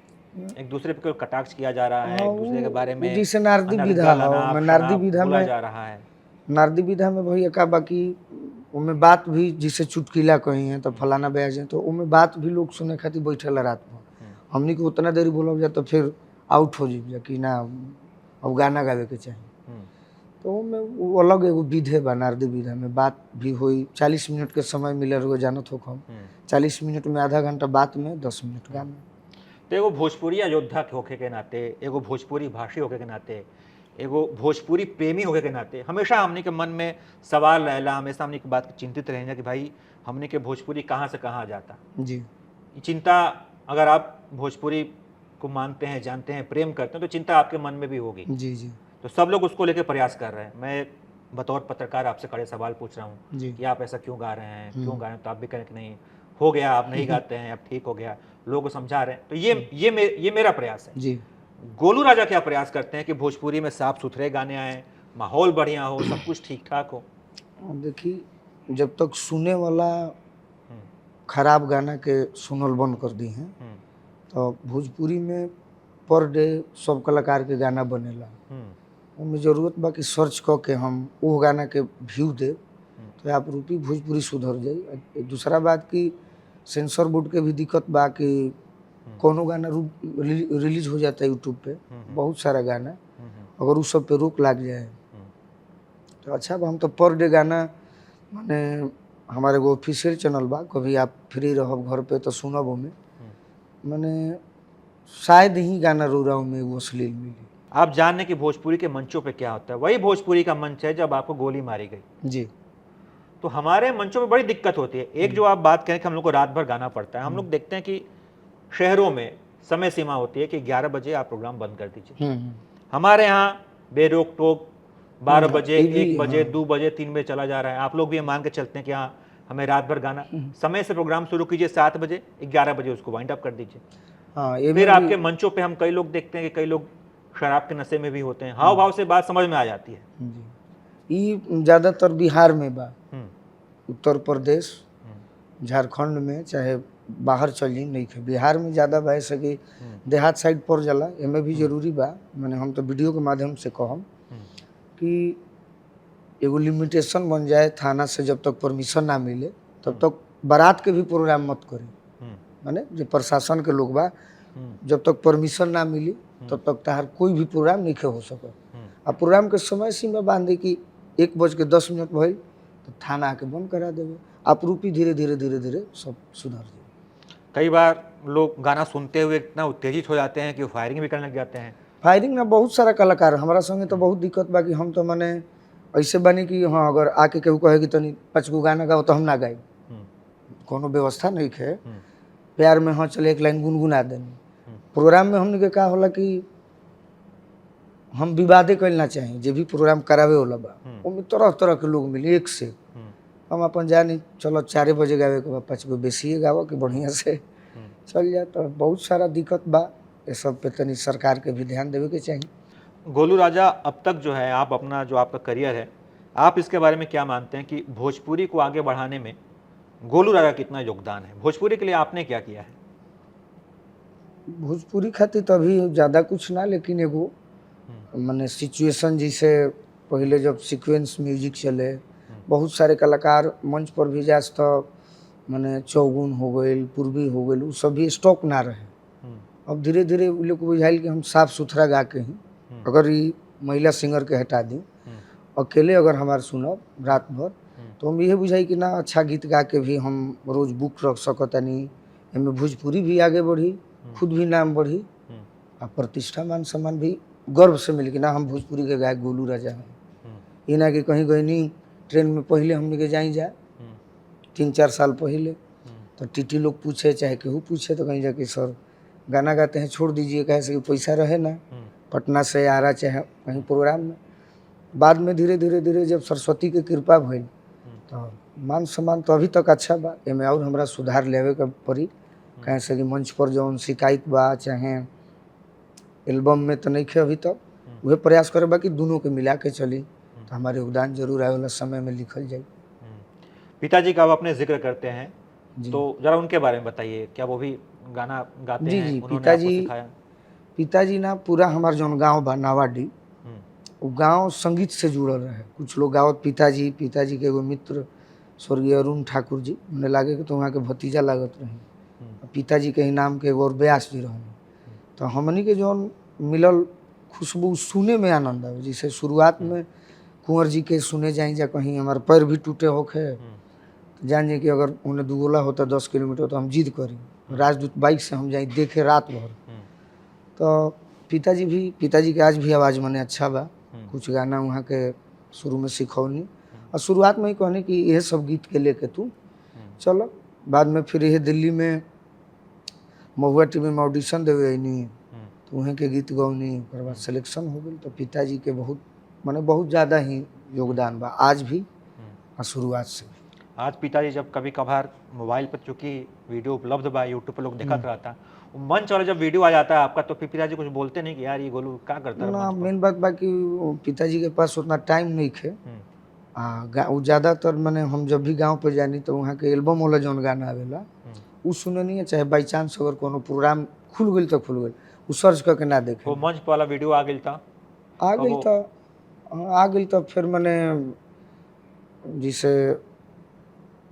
एक दूसरे पे कोई कटाक्ष किया जा रहा है, हाँ, एक दूसरे के बारे में जैसे नारदी विधा अनर्गल, हो, अनाप मैं नारदी शनाप विधा बोला में जा रहा है। नारदी विधा में भैया का बाकी उनमें बात भी जिसे चुटकीला कही है तो फलाना ब्याज है, तो उनमें बात भी लोग सुने खातिर बैठेला रात में। हमनी को उतना देरी बोलब जा तो फिर आउट हो जाइए कि ना अब गाना गावे के चाहिए, तो में वो अलग एगो विधे बा। नारदी विधा में बात भी हुई, 40 मिनट के समय मिले रहो, जानत हो हम 40 मिनट में आधा घंटा बात में 10 मिनट गाना। तो एगो भोजपुरी योद्धा होके के नाते, एगो भोजपुरी भाषी होके के नाते, एगो भोजपुरी प्रेमी होके के नाते हमेशा हमने के मन में सवाल रहेला, हमेशा हमने की बात चिंतित रहेंगे कि भाई हमने के भोजपुरी कहाँ से कहाँ जाता। जी। ये चिंता अगर आप भोजपुरी को मानते हैं, जानते हैं, प्रेम करते हैं तो चिंता आपके मन में भी होगी। जी जी। तो सब लोग उसको लेकर प्रयास कर रहे हैं। मैं बतौर पत्रकार आपसे कड़े सवाल पूछ रहा हूँ जी। कि आप ऐसा क्यों गा रहे हैं, क्यों गा रहे हैं? तो आप भी कहें कि नहीं हो गया, आप नहीं गाते हैं, अब ठीक हो गया, लोगों को समझा रहे हैं। तो ये मेरा प्रयास है। जी। गोलू राजा क्या प्रयास करते हैं कि भोजपुरी में साफ सुथरे गाने आए, माहौल बढ़िया हो, सब कुछ ठीक ठाक हो? देखिए, जब तक सुने वाला खराब गाना के सुनल बंद कर दी हैं तो भोजपुरी में पर डे सब कलाकार के गाना बनेला, उनमें ज़रूरत बा कि सर्च क के हम वो गाना के व्यू दे तो आप रूपी भोजपुरी सुधर जाई। दूसरा बात कि सेंसर बोर्ड के भी दिक्कत बा कि कोनो गाना रिलीज हो जाता है यूट्यूब पे, बहुत सारा गाना, अगर उस सब पे रोक लग जाए तो अच्छा बा। हम तो पर डे गाना माने हमारे वो ऑफिशियल चैनल बा, कभी आप फ्री रहो घर पे तो सुनब में, मैंने शायद ही गाना रो रहा हूँ मैं वो अश्लील मिली। आप जानने कि भोजपुरी के मंचों पे क्या होता है, वही भोजपुरी का मंच है जब आपको गोली मारी गई। जी। तो हमारे मंचों में बड़ी दिक्कत होती है। एक जो आप बात करें कि हम लोग को रात भर गाना पड़ता है, हम लोग देखते हैं कि शहरों में समय सीमा होती है कि 11 बजे आप प्रोग्राम बंद कर दीजिए। हमारे यहाँ बेरोक टोक 12 बजे, 1 बजे, 2 बजे, 3 बजे चला जा रहा है। आप लोग भी मान के चलते हैं कि हाँ हमें रात भर गाना, समय से प्रोग्राम शुरू कीजिए 7 बजे, 11 बजे उसको वाइंड अप कर दीजिए। हाँ, फिर आपके मंचों पे हम कई लोग देखते हैं कि कई लोग शराब के नशे में भी होते हैं। हाव भाव से बात समझ में आ जाती है। ये ज़्यादातर बिहार में बा, उत्तर प्रदेश, झारखंड में चाहे बाहर चल जाई नहीं खे, बिहार में ज़्यादा बा। ऐसे कि देहात साइड पर जाला, एमे भी जरूरी बा। मैंने हम तो वीडियो के माध्यम से कहम कि एगो लिमिटेशन बन जाए थाना से, जब तक परमिशन ना मिले तब तक बारात के भी प्रोग्राम मत करी। माने जो प्रशासन के लोग बा, जब तक परमिशन ना मिली तब तक तहार कोई भी प्रोग्राम नहीं हो सके। आ प्रोग्राम के समय सीमा बांधे कि 1:10 भइल तो थाना आके बंद करा देवे। आप रूपी धीरे धीरे धीरे धीरे सब सुधर जाए। कई बार लोग गाना सुनते हुए इतना उत्तेजित हो जाते हैं कि वो फायरिंग भी करने लग जाते हैं। फायरिंग ना बहुत सारा कलाकार हमारा संगे तो बहुत दिक्कत बा कि हम तो माने ऐसे बनी कि हाँ अगर आके केहू कहे कि तनी 5 गो गाना गाओ तो हम ना गाई, कोनो व्यवस्था नहीं है। प्यार में हाँ चले एक लाइन गुनगुना देनी। प्रोग्राम में हमने के का होला कि हम विवादे कैल ना चाही, जे भी प्रोग्राम करावे होला बा ओमे तरह तरह के लोग मिली एक से। हम अपन जानी चलो 4 बजे गावे के बा 5 गो बेसिए गावो कि बढ़िया से चल जाए। तो बहुत सारा दिक्कत बा, ये सब पे तनी सरकार के भी ध्यान देवे के चाहिए। गोलू राजा, अब तक जो है आप अपना जो आपका करियर है, आप इसके बारे में क्या मानते हैं कि भोजपुरी को आगे बढ़ाने में गोलू राजा कितना योगदान है? भोजपुरी के लिए आपने क्या किया है? भोजपुरी खातिर तो अभी ज़्यादा कुछ ना, लेकिन एगो माने सिचुएशन जैसे पहले जब सीक्वेंस म्यूजिक चले, बहुत सारे कलाकार मंच पर भी जास तो माने चौगुन हो गए, पूर्वी हो गए, उ सभी स्टॉक ना रहे। अब धीरे धीरे उ लोग को बुझाइल कि हम साफ सुथरा गा के ही, अगर ये महिला सिंगर के हटा दी, अकेले अगर हमारे सुनब रात भर तो हम ये बुझाई कि ना अच्छा गीत गा के भी हम रोज बुक रख सकतानी। एमे भोजपुरी भी आगे बढ़ी, खुद भी नाम बढ़ी, और प्रतिष्ठा मान सम्मान भी गर्व से मिली कि ना हम भोजपुरी के गायक गोलू राजा हैं। ये ना कि कहीं गई नहीं ट्रेन में पहले हमने के जाई जा 3-4 साल पहले तो टीटी लोग पूछे चाहे केहू पूछे तो कहीं जाके सर गाना गाते हैं छोड़ दीजिए, कैसे कि पैसा रहे ना पटना से आ रहा चाहे कहीं प्रोग्राम में। बाद में धीरे धीरे धीरे जब सरस्वती के कृपा भइल तो मान सम्मान तो अभी तक अच्छा बा। एमे और हमरा सुधार लेवे के पड़ी, कैसे कि मंच पर जौन शिकायत बा चाहे एल्बम में तो नहीं खे अभी तक, वह प्रयास करे बा कि दोनों के मिला के चली तो हमारे योगदान जरूर आए वाला समय में लिखल जाए। पिताजी का आप अपने जिक्र करते हैं जी। तो जरा उनके बारे में बताइए, क्या वो भी गाना गाते जी हैं? जी, उन्होंने आपको सिखाया? पिताजी ना पूरा हमार जौन गाँव बा नावाडी, वो गाँव संगीत से जुड़ल रहे। कुछ लोग गावत पिताजी के एगो मित्र स्वर्गीय अरुण ठाकुर जी, उन्हें लागे कि तो वहाँ के भतीजा लागत रहे। पिताजी के ही नाम के एगो और व्यास जी रहे। तो हमनी के जौन मिलल खुशबू सुने में आनंद आवे। जैसे शुरुआत में कुंवर जी के सुने जाए जा कहीं हमारे पैर भी टूटे होखे तो जान जाए कि अगर उन्हें दुगोला होता 10 किलोमीटर तो हम जिद करी राजदूत बाइक से हम जाए देखे रात भर। तो पिताजी के आज भी आवाज़ मने अच्छा बा। कुछ गाना वहाँ के शुरू में सिखौनी और शुरुआत में ही कहनी कि यह सब गीत के लेके तू चलो। बाद में फिर यह दिल्ली में महुआ टीवी में ऑडिशन देवे अनी तो वहीं के गीत गौनी, ओकर बाद सिलेक्शन हो गई। तो पिताजी के बहुत ज़्यादा ही योगदान बा आज भी और शुरुआत से। आज पिताजी जब कभी कभार मोबाइल पर चूंकि वीडियो उपलब्ध बा यूट्यूब पर लोग देखत रहता, मंच वाला जब वीडियो आ जाता है आपका तो फिर पिताजी कुछ बोलते नहीं कि यार ये गोलू क्या करता है? ना मेन बात बा कि पिताजी के पास उतना टाइम नहीं थे। वो ज़्यादातर मैंने हम जब भी गांव पे जानी तो वहाँ के एल्बम वाला जौन गाना आवेला वो सुने नहीं है, चाहे बाई चांस अगर कोनो प्रोग्राम खुल गई तो खुल गई, वो सर्च करके ना देखे। वो मंच वाला वीडियो आ गई था आ गई तो फिर मैंने जिसे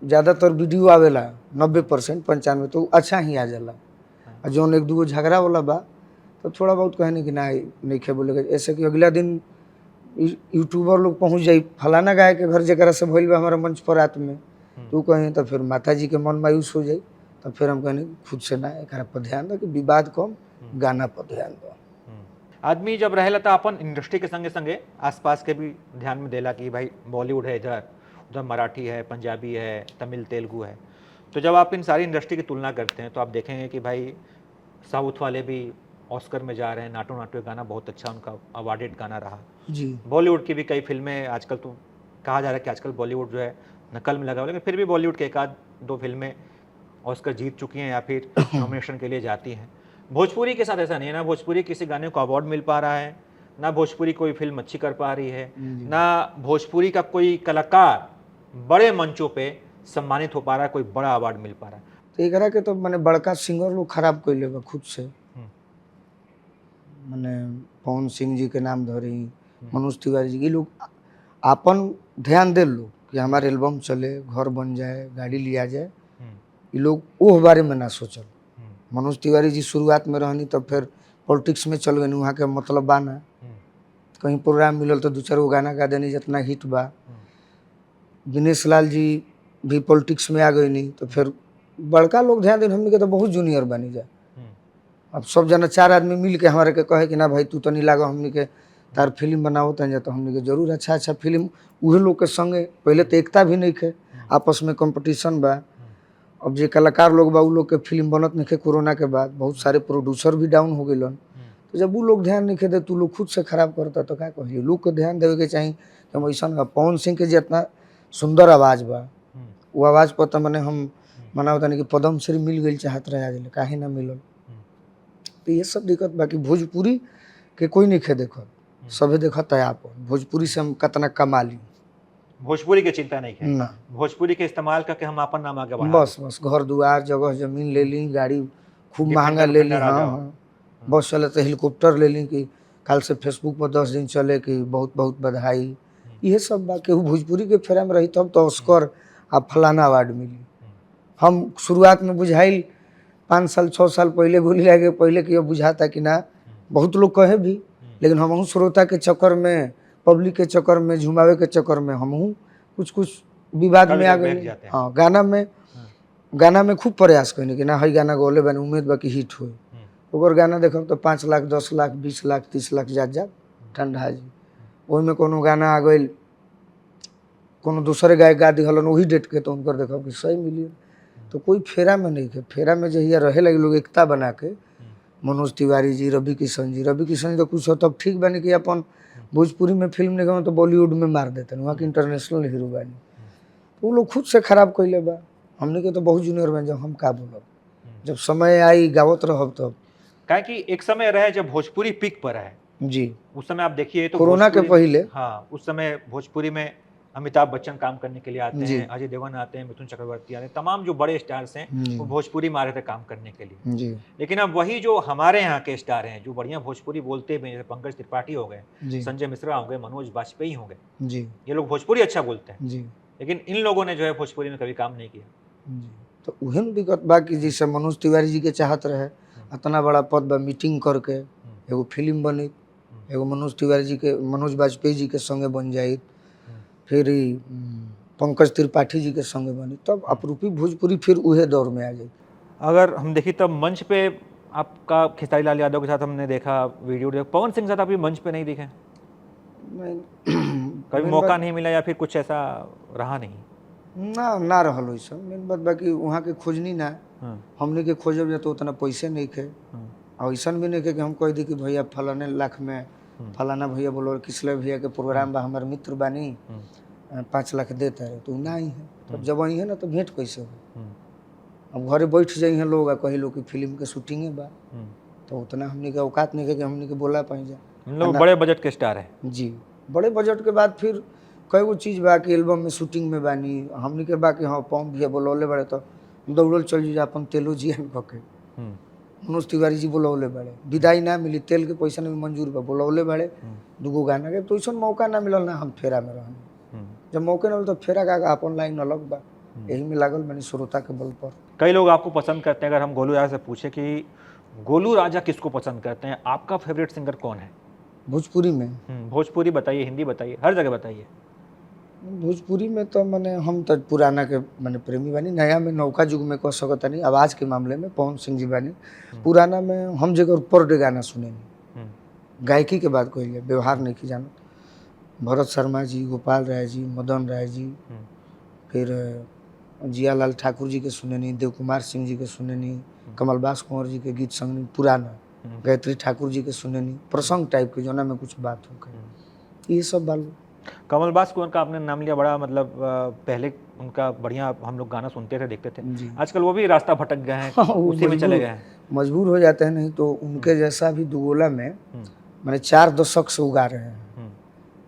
ज़्यादातर वीडियो आवेला 90% 95 तो अच्छा ही आ जाला। और जौन एक दूगो झगड़ा वाला बा तो थोड़ा बहुत कहने कि ना नहीं खे बोलेगा, ऐसे कि अगला दिन यूट्यूबर लोग पहुंच जाई फलाना गाय के घर जरा से भइल बा हमारा मंच पर रात में तो कहें तो फिर माता जी के मन मायूस हो जाई। तो फिर हम कहने खुद से ना एक पर ध्यान दो कि विवाद कम, गाना पर ध्यान दो। आदमी जब रहेला तो अपन इंडस्ट्री के संगे संगे आसपास के भी ध्यान में देला कि भाई बॉलीवुड है इधर, उधर मराठी है, पंजाबी है, तमिल तेलुगु है। तो जब आप इन सारी इंडस्ट्री की तुलना करते हैं तो आप देखेंगे कि भाई साउथ वाले भी ऑस्कर में जा रहे हैं। नाटो नाटो गाना बहुत अच्छा उनका अवार्डेड गाना रहा जी। बॉलीवुड की भी कई फिल्में आजकल तो कहा जा रहा है कि आजकल बॉलीवुड जो है नकल में लगा हुआ, लेकिन फिर भी बॉलीवुड के 1-2 फिल्में ऑस्कर जीत चुकी हैं या फिर नॉमिनेशन के लिए जाती हैं। भोजपुरी के साथ ऐसा नहीं है, ना भोजपुरी किसी गाने को अवार्ड मिल पा रहा है, ना भोजपुरी कोई फिल्म अच्छी कर पा रही है, ना भोजपुरी का कोई कलाकार बड़े मंचों पे सम्मानित हो पा रहा है, कोई बड़ा अवार्ड मिल पा रहा है। तो एकरा के तो मैंने बड़का सिंगर लोग खराब कैले बा खुद से। मैंने पवन सिंह जी के नाम धरी, मनोज तिवारी जी, ये लोग आपन ध्यान दे लोग कि हमारे एल्बम चले, घर बन जाए, गाड़ी लिया जाए, ये लोग वो बारे में ना सोचल। मनोज तिवारी जी शुरुआत में रहनी तब फिर पॉलिटिक्स में चल गई, वहाँ के मतलब बा ना, कहीं प्रोग्राम मिलल तो 2-4 गो गाना गा देनी जितना हिट बा। दिनेश लाल जी भी पॉलिटिक्स में आ गई नहीं तो फिर बड़का लोग ध्यान दे, हमने के तो बहुत जूनियर बनी जाए। अब सब जना 4 आदमी मिल के हमारे के कहे कि ना भाई तू तो नहीं लागा, हमने के तार फिल्म बनाओ तन तो हमने के जरूर अच्छा फिल्म उहे लोग के संगे। पहले तो एकता भी नहीं खे, आपस में कंपटीशन बा। अब जे कलाकार लोग बा उ लोग के फिल्म बनत नहीं खे, कोरोना के बाद बहुत सारे प्रोड्यूसर भी डाउन हो गए। तो जब वो लोग ध्यान नहीं खे दे, तू लोग खुद से खराब करता तो क्या कहिए। लोग को ध्यान देवे के चाहिए कि हम ऐसा पवन सिंह के जितना सुंदर आवाज़ बा, वो आवाज़ पर तो मैंने हम मना कि पद्म श्री मिल गई चाहत रहे आज काहे ना मिलल। तो ये सब दिक्कत बाकी भोजपुरी के कोई नहीं खे देखत, सभी देखत है आप भोजपुरी से हम कितना कमा ली। भोजपुरी की चिंता नहीं है ना, भोजपुरी के इस्तेमाल करके हम अपन नाम आगे बढ़ा बस घर दुआर जगह जमीन ले ली, गाड़ी खूब महंगा ले ली। हाँ, बस चले तो हेलीकॉप्टर ले ली कि कल से फेसबुक पर 10 दिन चले कि बहुत बहुत बधाई। ये सब बा केहू भोजपुरी के फेरा में रही तब तो ऑस्कर आ फलाना अवार्ड मिली। हम शुरुआत में बुझाइल 5 साल 6 साल पहले बोली लगे पहले कि बुझाता कि ना, बहुत लोग कहे भी, लेकिन हम श्रोता के चक्कर में, पब्लिक के चक्कर में, झुमावे के चक्कर में हम कुछ विवाद में आ गए। हाँ, गाना में खूब प्रयास करने कि ना हई गाना गौले बने, उम्मीद बा कि हिट हो। ओकर गाना देखब तो 5 लाख 10 लाख 20 लाख 30 लाख जा ठंडा जी। ओहि में कोनो गाना आ गई, कोनो दूसरे गायक गा दिहलन वही डेट के, तो उनकर देखब कि 100 मिलियन। तो कोई फेरा में नहीं थे, फेरा में जहिया रहे लगे लोग एकता बना के, मनोज तिवारी जी, रवि किशन जी तो कुछ हो तब ठीक बनी कि अपन भोजपुरी में फिल्म निगम तो बॉलीवुड में मार देते, वहाँ के इंटरनेशनल हीरो बनी। तो वो लोग खुद से खराब कैले बा, हमने के तो बहुत जूनियर बन जब हम का बोलब, जब समय आई गावत रहब तब। क्या कि एक समय रहे जब भोजपुरी पीक पर है जी, उस समय आप देखिए तो कोरोना के पहले। हाँ, उस समय भोजपुरी में अमिताभ बच्चन काम करने के लिए आते हैं, अजय देवगन आते हैं, मिथुन चक्रवर्ती आते हैं, तमाम जो बड़े स्टार्स हैं वो भोजपुरी मारे थे काम करने के लिए जी। लेकिन अब वही जो हमारे यहाँ के स्टार हैं जो बढ़िया भोजपुरी बोलते हैं, जैसे पंकज त्रिपाठी हो गए, संजय मिश्रा हो गए, मनोज वाजपेयी हो गए जी, ये लोग भोजपुरी अच्छा बोलते हैं जी, लेकिन इन लोगों ने जो है भोजपुरी में कभी काम नहीं किया जी। तो उहन दिक्कत बा कि जैसे मनोज तिवारी जी के चाहत रहे, इतना बड़ा पद बा, मीटिंग करके एगो फिल्म बनी, एगो मनोज तिवारी जी के, मनोज वाजपेयी जी के संगे बन जाए, फिर पंकज त्रिपाठी जी के संगे बनी, तब अपरूपी भोजपुरी फिर उहे दौर में आ जाए। अगर हम देखिए तब मंच पे आपका खेसारी लाल यादव के साथ हमने देखा वीडियो, पवन सिंह के साथ अभी मंच पे नहीं दिखे, कभी मौका नहीं मिला या फिर कुछ ऐसा रहा नहीं? ना रहल वैसा। मेन बात बाकी वहाँ के खोजनी ना, हमने के खोजब जा तो उतना पैसे नहीं खे, और ऐसा भी नहीं खे कि हम कह दी कि भैया फलाने लाख में फलाना भैया बोलो किसले भैया के प्रोग्राम बा, हमारे मित्र बानी 5 लाख देता है, तो ना ही है। तब जब वही है ना तो भेंट कैसे हो। अब घरे बैठ जाई हैं लोग, कही लोग कि फिल्म के शूटिंगे बा, तो उतना हमने के औकात नहीं है कि हमने के बोला पाई जा। लोग बड़े बजट के स्टार है जी, बड़े बजट के बाद फिर कई वो चीज़ बा कि एल्बम में शूटिंग में बानी, हमने के बा कि हाँ पवन भैया बोलौले बड़े तो दौड़ल चल जी अपन तेलो जियन कके। मनोज तिवारी जी बोलौले बड़े, विदाई ना मिली, तेल के पैसा नहीं मंजूर बा, बोलौले बड़े 2 गो गाना के, तो ऐसा मौका ना मिलल ना, हम फेरा में रहने। जब मौके ना मिल तो फेरा का अपन लाइन अलग बा, यही में लागल मैंने श्रोता के बल पर। कई लोग आपको पसंद करते हैं, अगर हम गोलू राजा से पूछे कि गोलू राजा किसको पसंद करते हैं, आपका फेवरेट सिंगर कौन है भोजपुरी में? भोजपुरी बताइए, हिंदी बताइए, हर जगह बताइए। भोजपुरी में तो मैंने हम तो पुराना के मैंने प्रेमी बानी, नया में नौका युग में कह सकता नहीं, आवाज़ के मामले में पवन सिंह जी बानी। पुराना में हम जगह पर डे गाना सुने नहीं, गायकी के बात कहिए, व्यवहार नहीं की जाना। भरत शर्मा जी, गोपाल राय जी, मदन राय जी, फिर जियालाल ठाकुर जी के सुने नहीं, देव कुमार सिंह जी के सुने नहीं, कमलबास कुंवर जी के गीत संग पुराना, गायत्री ठाकुर जी के सुने नहीं, प्रसंग टाइप के जोना में कुछ बात हो गई, ये सब बालू। कमलबास कुंवर का आपने नाम लिया, बड़ा मतलब पहले उनका बढ़िया हम लोग गाना सुनते थे, देखते थे, आजकल वो भी रास्ता भटक गए हैं, उसी में चले गए हैं, मजबूर हो जाते हैं। नहीं तो उनके जैसा भी दुगोला में मैंने 4 दशक से उगा रहे हैं,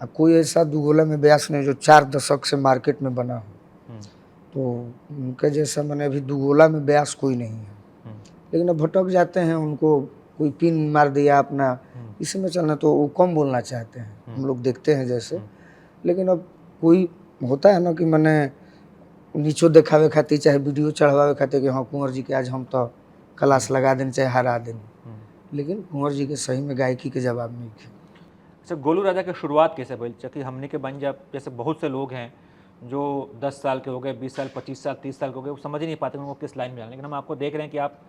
अब कोई ऐसा दुगोला में ब्यास नहीं जो 4 दशक से मार्केट में बना हो, तो उनके जैसा मैंने अभी दुगोला में ब्यास कोई नहीं है। लेकिन अब भटक जाते हैं, उनको कोई पिन मार दिया अपना, इसमें चलना, तो वो कम बोलना चाहते हैं, हम लोग देखते हैं जैसे। लेकिन अब कोई होता है ना कि मैंने नीचो दिखावे खातिर चाहे वीडियो चढ़ावे खातिर कि हाँ कुंवर जी के आज हम तो क्लास लगा दें चाहे हरा दें, लेकिन कुंवर जी के सही में गायकी के जवाब नहीं थे। अच्छा, गोलू राजा की शुरुआत कैसे भइल? कि हमने के बन जब जैसे बहुत से लोग हैं जो 10 साल के हो गए, 20 साल, 25 साल, 30 साल के हो गए, वो समझ ही नहीं पाते उनको किस लाइन में जाना। लेकिन हम आपको देख रहे हैं कि आप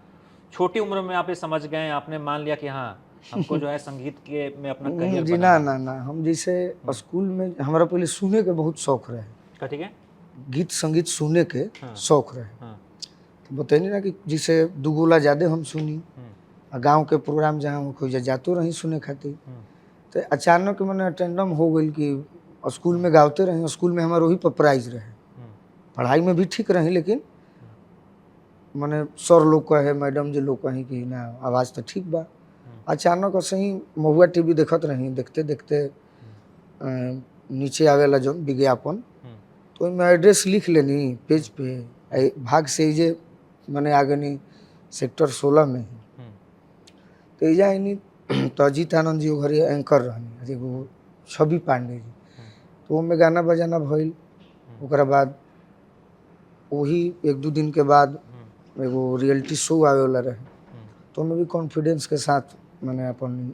छोटी उम्र में आप ये समझ गए, आपने मान लिया कि हाँ हमको जो है संगीत के में अपना करियर जी ना ना ना, हम जैसे स्कूल में हमारा पहले सुने के बहुत शौक रहे, ठीक है, गीत संगीत सुने के शौक रहे। हाँ, तो बताइए ना कि जैसे दुगोला ज्यादा हम सुनी, गांव के प्रोग्राम जहाँ हम खोजा जाते रही सुने खातिर, तो अचानक मैंने अटेंडम हो गई कि स्कूल में गाते रहे। स्कूल में हमारे वही पर प्राइज रहे, पढ़ाई में भी ठीक रही, लेकिन मैंने सर लोग कहे मैडम जी लोग कहीं कि ना आवाज़ तो ठीक बा। अचानक ऐसे ही महुआ टीवी देखत रही, देखते देखते नीचे आवेला जो विज्ञापन, तो ओहिमे एड्रेस लिख लेनी पेज पे, भाग से जे मैंने आगे नहीं सेक्टर 16 में ही तो एजा तो अजीत आनंद जी घर एंकर रहनी, एगो छवि पांडे जी, तो ओमे गाना बजाना भइल। ओकरा बाद वही 1-2 दिन के बाद एगो रियलिटी शो आवे वाला रहे, तो ओमे भी कॉन्फिडेंस के साथ मैंने अपन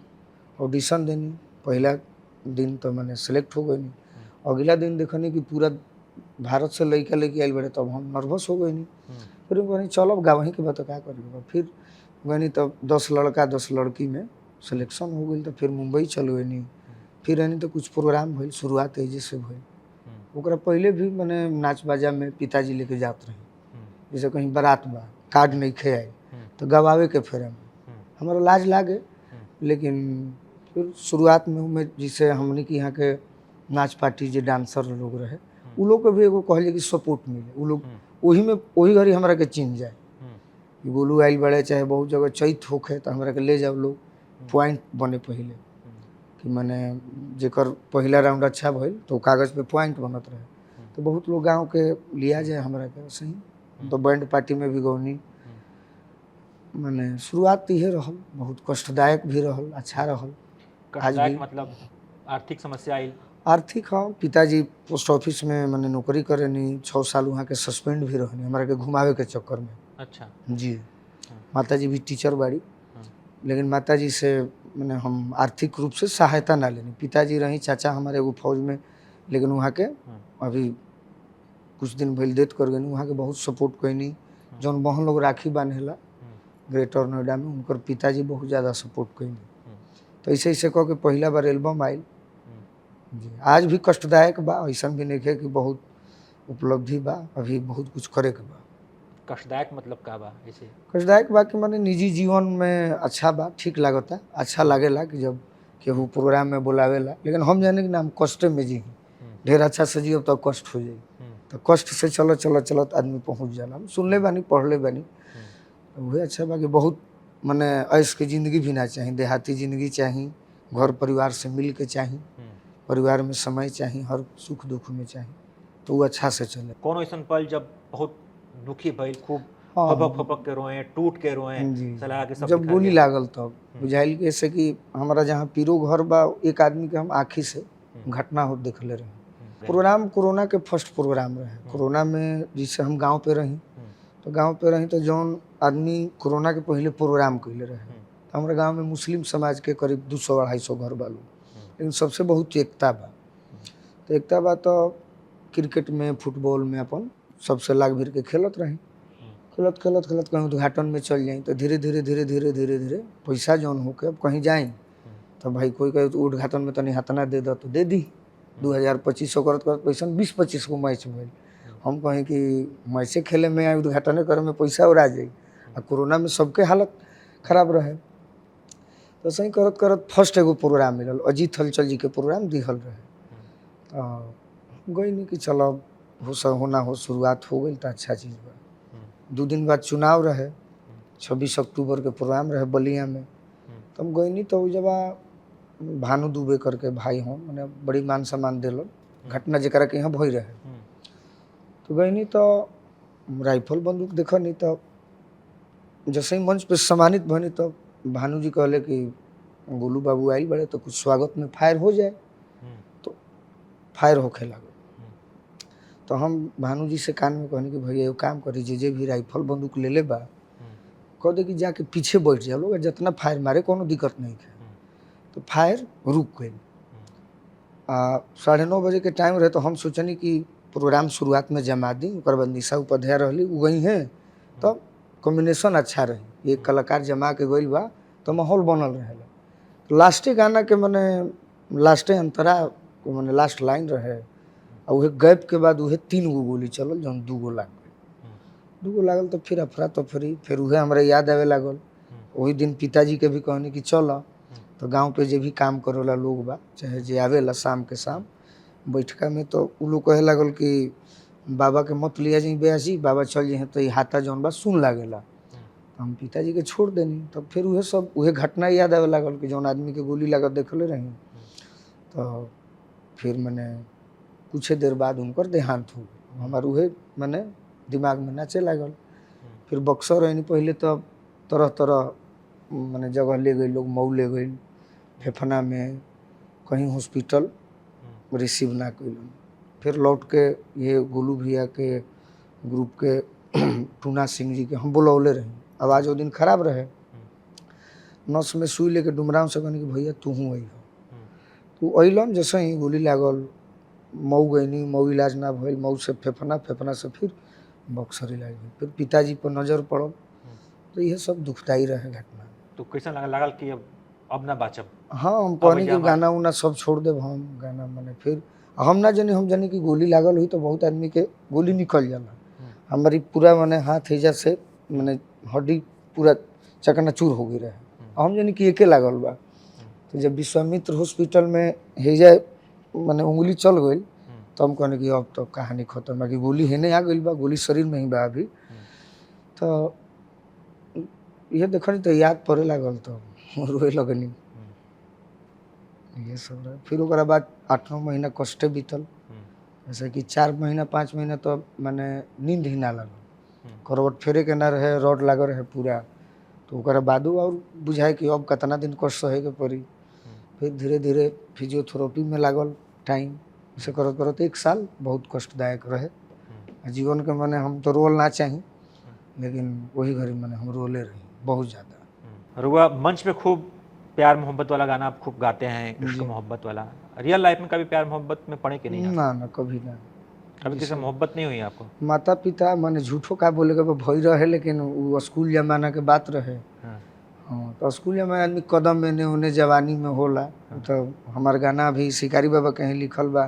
ऑडिशन देनी। पहला दिन तो मैंने सेलेक्ट हो गई, अगला दिन देखनी कि पूरा भारत से लड़का लेके आयल बड़े, तब हम नर्वस हो गई। फिर कहनी चलो गावही के बात क्या करेंगे, फिर गनी तब 10 लड़का 10 लड़की में सिलेक्शन हो गई। तो फिर मुंबई चल गई, फिर यानी तो कुछ प्रोग्राम भइल, शुरुआत एजे से भइल। ओकरा पहले भी मैंने नाच बाजा में पिताजी लेके जात रही, जैसे कहीं बारात बा कार्ड नहीं खे आई तो गवावे के फेरे में हमारा लाज लागे, लेकिन फिर शुरुआत में मैं जिसे हमने के यहाँ के नाच पार्टी जो डांसर लोग रहे उ लोग के भी एगो कहले कि सपोर्ट मिले, उ लोग वही में वही घड़ी हमारा के चिन्ह जाए कि गोलू आइल बड़े, चाहे बहुत जगह चैत होखे तो हमारा के ले जाओ लोग, पॉइंट बने पहले कि मैंने जेकर पहला राउंड अच्छा भइल तो कागज पे पॉइंट बनत रहे, तो बहुत लोग गांव के लिया जाए हमारा के सही। तो बैंड पार्टी में भी गौनी, मैंने शुरुआत इहे रहल, बहुत कष्टदायक भी रहल, अच्छा रहल। आज भी मतलब आर्थिक समस्या आई? आर्थिक हाँ, पिताजी पोस्ट ऑफिस में मैंने नौकरी करे नहीं, 6 साल वहाँ के सस्पेंड भी रहनी हमारा के घुमावे के चक्कर में। अच्छा जी, माताजी भी टीचर बाड़ी, लेकिन माताजी से मैंने हम आर्थिक रूप से सहायता ना लेनी। पिताजी रही चाचा हमारे एगो फौज में, लेकिन वहाँ के अभी कुछ दिन भइल डेथ कर गई, वहाँ के बहुत सपोर्ट कैनी। जौन बहन लोग राखी बांधेला ग्रेटर नोएडा में, उनकर पिताजी बहुत ज़्यादा सपोर्ट कैनी। तो ऐसे ऐसे कह के पहला बार एल्बम आयल जी। आज भी कष्टदायक बा, ऐसा भी नहीं है कि बहुत उपलब्धि बा, अभी बहुत कुछ करे के बा। कष्टदायक मतलब का बा? ऐसे कष्टदायक बा कि मैंने निजी जीवन में अच्छा बा, ठीक लागता, अच्छा लागेला कि जब केहू प्रोग्राम में बुलावेला, लेकिन हम जाने कि ना हम कष्ट में जी, ढेर अच्छा से जियब तो कष्ट हो जाई, तो कष्ट से चलत चलत चलत आदमी पहुँच जाला। हम सुनले बानी, पढ़ले बानी, वही अच्छा बा कि बहुत मने ऐश के ज़िंदगी भी ना चाही, देहाती ज़िंदगी चाही, घर परिवार से मिल के चाही, परिवार में समय चाही, हर सुख दुख में चाही, तो वो अच्छा से चले। कौन ऐसा पल जब बहुत दुखी भइल, खूब हाँ, फपक फपक के रोए, टूट के रोए, जी, सलाह के सब जब दिखा गोली दिया? लागल तब बुझाइल कि ऐसे कि हमारा जहाँ पीरो घर बा, एक आदमी के हम आँखी से घटना हो देखले रहे। प्रोग्राम कोरोना के फर्स्ट प्रोग्राम रहे, कोरोना में जिससे हम गांव पे रही, तो गांव पे रही तो जौन आदमी कोरोना के पहले प्रोग्राम कैले रहे, तो हमारे गांव में मुस्लिम समाज के करीब 200-250 घर बा लोग, लेकिन सबसे बहुत एकता बा। तो एकता बा तो क्रिकेट में फुटबॉल में अपन सबसे लाग भीड़ के खेलत रही, खेलत खेलत खेलत कहीं उद्घाटन में चल जाई तो धीरे धीरे धीरे धीरे धीरे धीरे पैसा जौन होके अब कहीं जाई तो भाई कोई कहे तो उद्घाटन में तनी हतना दे दो तो दे दी। 2025 करत करत पैसा 20-25 को मैच भइल। हम कहें कि मैचे खेले में या उद्घाटन करे में पैसा उड़ा जाई, आ कोरोना में सबके हालत खराब रहे। तो सही करत करत फर्स्ट एगो प्रोग्राम मिलल, अजीत हलचल जी के प्रोग्राम दिहल रहे, तो गई नहीं कि चलो होना हो, शुरुआत हो गई तो अच्छा चीज़ बा। 2 दिन बाद चुनाव रहे, 26 अक्टूबर के प्रोग्राम रहे बलिया में, तो हम गई नहीं तो जब भानु दुबे करके भाई हों, मैंने बड़ी मान सम्मान दिल, घटना जरा के यहाँ भई रहे, तो गई नहीं तो राइफल बंदूक देख नहीं, तो जैसे ही मंच पे सम्मानित बनी तो भानु जी कहले कि गोलू बाबू आई बड़े तो कुछ स्वागत में फायर हो जाए। तो फायर होखे लागल। तो हम भानु जी से कान में कहनी कि भैया एगो काम करी, जे भी राइफल बंदूक ले बा कह दे कि जाके पीछे बैठ जा लोग, जितना फायर मारे कोनो दिक्कत नहीं है। तो फायर रुक गई। 9:30 बजे के टाइम रहे तो हम सोचनी कि प्रोग्राम शुरुआत में जमा दी, ओकर बाद निशा उपाध्याय रहली उ गई हैं, तब कॉम्बिनेशन अच्छा रही, एक कलाकार जमा के गई बा तो माहौल बनल रहेला। लास्टे गाना के मने लास्टे अंतरा मने लास्ट लाइन रहे, और उहे गैप के बाद उहे 3 गो गोली चलल, जौन 2 गो लाग गई। 2 गो लागल तो फिर अफरा तफरी, फिर उहे हमरा याद आवे लागल। वही दिन पिताजी के भी कहनी कि चल, तो गांव पे जे भी काम करेला लोग बा, चाहे जे आवेला शाम के शाम बैठका में, तो उ लोग कहे लागल कि बाबा के मत लिया जाई ब्यासी, बाबा चल जाए तो हाथा जौन बा सुन लागेला। हम पिताजी के छोड़ देनी, तब फिर उहे सब उहे घटना याद आवे लागल कि जौन आदमी के गोली लागत देखले रही। तो फिर मैंने कुछ देर बाद उनकर देहांत हो गई। हमार उहे मैंने दिमाग में नाचे लागल। फिर बक्सर रहनी पहले, तो तरह तरह मैंने जगह ले गई लोग, मऊ ले गई, फेफना में कहीं हॉस्पिटल रिसीव ना कैलन। फिर लौट के ये गोलू भैया के ग्रुप के टूना सिंह जी के हम बुलौले रही। आवाज़ वो दिन खराब रहे, नस में सुई लेके डुमराव से कहनी कि भैया तू हूँ अइह। तू अइलन, जैसे ही गोली लागल मऊ गईनी, मऊ इलाज ना भइल, मऊ से फेफना, फेफना से फिर बक्सर इलाज भइल, फिर पिताजी पर नज़र पड़ल। तो यह सब दुखदाई रहे घटना। तो कैसा लागल कि अब ना बाचब? हाँ, हम कहनी कि गाना उना सब छोड़ देब हम, गाना माने फिर हम ना जानी, हम जानी कि गोली लागल हुई तो बहुत आदमी के गोली निकल जाला। हमारी पूरा माने हाथ हैजा से माने हड्डी पूरा चकनाचूर हो गई रहे, हम जानी कि एके लागल बा। तो जब विश्वामित्र हॉस्पिटल में हैजा माने उंगली चल गई, तो हम कहने कि अब तो कहानी खत्म है, कि गोली हेने आ गई बा, गोली शरीर में ही बा अभी। तो ये देखनी तो याद पड़े लागल, तो रोए लगनी। ये सब रहे। फिर ओकरा बाद 8-9 महीना कष्टे बीतल, जैसे कि 4 महीना 5 महीना तो मैंने नींद ही ना लगल, करवट फेरे के ना रहे, रॉड लागल रहे पूरा। तो ओकरा बादू और बुझाए कि अब कितना दिन कष्ट सहे के पड़ी। फिर धीरे धीरे फिजियोथेरेपी में लागल टाइम, इसे करत करत 1 साल बहुत कष्टदायक रहे जीवन के। मैंने हम तो रोल ना चाही, लेकिन वही घड़ी मैंने हम रोले रही बहुत ज़्यादा। रुआ मंच पे खूब प्यार मोहब्बत वाला गाना आप खूब गाते हैं, इश्क मोहब्बत वाला। रियल लाइफ में कभी प्यार मोहब्बत में पड़े कि नहीं? ना ना, कभी ना। कभी किसी से मोहब्बत नहीं हुई आपको? माता पिता मैंने झूठो का बोले के भई रहे, लेकिन वो स्कूल जमाना के बात रहे। हाँ, तो स्कूल में आदमी कदम में ने उन्हें जवानी में होला। तो हमार गाना भी शिकारी बाबा कहीं लिखल बा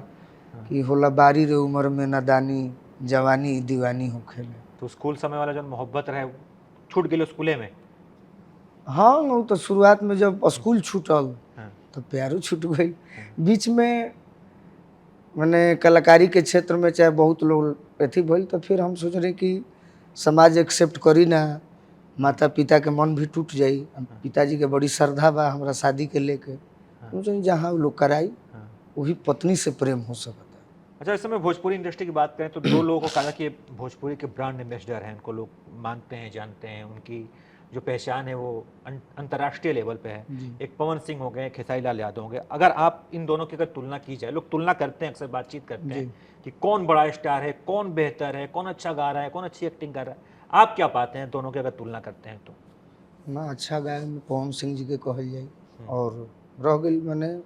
कि होला बारी रे उम्र में नादानी, जवानी दीवानी होखेले। तो स्कूल समय वाला जो मोहब्बत रहे छूट गई स्कूले में? हाँ, वो तो शुरुआत में जब स्कूल छूटल तो प्यारो छूट गई। बीच में मैंने कलाकारी के क्षेत्र में चाहे बहुत लोग अथी भइल, तो फिर हम सोच रहे कि समाज एक्सेप्ट करी ना, माता पिता के मन भी टूट जाई। पिताजी के बड़ी श्रद्धा बा हमरा शादी के लेके, जहाँ वो लोग कराई वही पत्नी से प्रेम हो सकता। अच्छा, इस समय भोजपुरी इंडस्ट्री की बात करें तो 2 लोगों को कहा कि भोजपुरी के ब्रांड एम्बेसडर हैं, उनको लोग मानते हैं, जानते हैं, उनकी जो पहचान है वो अंतर्राष्ट्रीय लेवल पे है। एक पवन सिंह हो गए, खेसारी लाल यादव हो गए। अगर आप इन दोनों की अगर तुलना की जाए, लोग तुलना करते हैं, अक्सर बातचीत करते हैं कि कौन बड़ा स्टार है, कौन बेहतर है, कौन अच्छा गा रहा है, कौन अच्छी एक्टिंग कर रहा है, आप क्या पाते हैं दोनों की अगर तुलना करते हैं तो? ना, अच्छा गाय में पवन सिंह जी के कहल जाए। और रह गई मैंने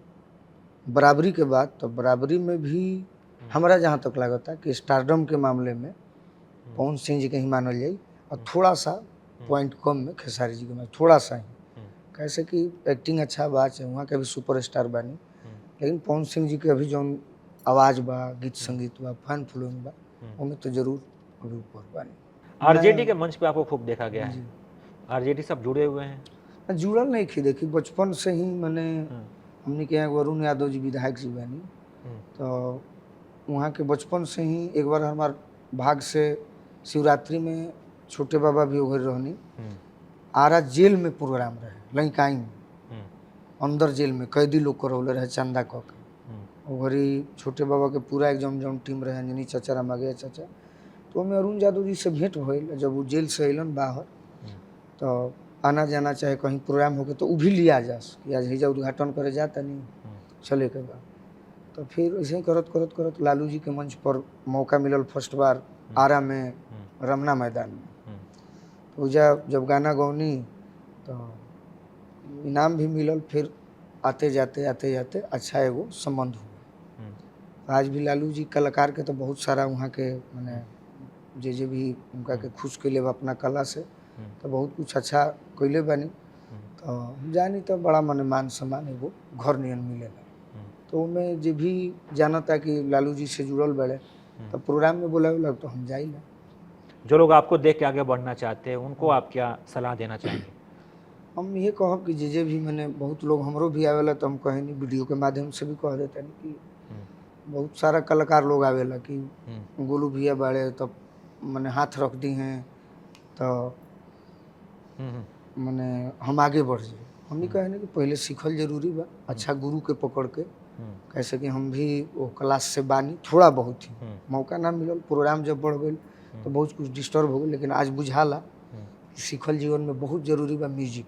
बराबरी के बात, तो बराबरी में भी हमारा जहाँ तक लगता है कि स्टारडम के मामले में पवन सिंह जी के ही मानल जाए, और थोड़ा सा पॉइंट कम में खेसारी जी के में, थोड़ा सा ही। कैसे कि एक्टिंग अच्छा बा, चाहे वहाँ के भी सुपरस्टार बानी, लेकिन पवन सिंह जी के अभी जो आवाज़ बा, गीत संगीत बा, फैन फॉलोइंग बा, उनमें तो जरूर अभी ऊपर बानी। आरजेडी के मंच पे आपको खूब देखा गया है, आरजेडी सब जुड़े हुए हैं? जुड़ल नहीं थी, देखी बचपन से ही मैंने, हमने के यहाँ वरुण यादव जी विधायक जी बानी, तो वहाँ के बचपन से ही एक बार हमार भाग से शिवरात्रि में छोटे बाबा भी उभर रहनी, आरा जेल में प्रोग्राम रहे, लंकाई में अंदर जेल में कैदी लोग करौले रहे चंदा कऽ के। वही छोटे बाबा के पूरा एक जम टीम रहे, अंजनी चाचा, रामागया चाचा। तो हमें अरुण यादव जी से भेंट भइल, जब वो जेल से अलन बाहर, तो आना जाना चाहे कहीं प्रोग्राम हो गए तो वो भी लिया जास कि आज हिजा उद्घाटन करे जाता नहीं चले के बाद। तो फिर ऐसे ही करत करत करत लालू जी के मंच पर मौका मिलल फर्स्ट बार आरा में रमना मैदान में। तो जब गाना गौनी तो इनाम भी मिलल। फिर आते जाते अच्छा एगो संबंध हुआ। आज भी लालू जी कलाकार के तो बहुत सारा वहाँ के मैंने जे भी उनका के खुश कैले बा अपना कला से, तो बहुत कुछ अच्छा कैले बानी। तो जानी तो बड़ा मने मान सम्मान एगो घर नियन मिलेला। तो मैं जे भी जानता कि लालू जी से जुड़ल बड़े तो प्रोग्राम में बोला तो हम जाइला। जो लोग आपको देख के आगे बढ़ना चाहते हैं उनको आप क्या सलाह देना चाहेंगे? हम ये कहब कि जे भी मैंने बहुत लोग हमरो भी आवेला तो हम कहीं नहीं वीडियो के माध्यम से भी कह देते हैं कि बहुत सारा कलाकार लोग आवेला कि गोलू भैया बाड़े तो मैंने हाथ रख दी हैं तो मैंने हम आगे बढ़ जाए। हमने कहे ना कि पहले सीखल जरूरी बा, अच्छा गुरु के पकड़ के। कैसे कि हम भी वो क्लास से बानी थोड़ा बहुत ही मौका ना मिलल। प्रोग्राम जब बढ़ गई तो बहुत कुछ डिस्टर्ब हो गई, लेकिन आज बुझाला कि सीखल जीवन में बहुत जरूरी बा म्यूजिक।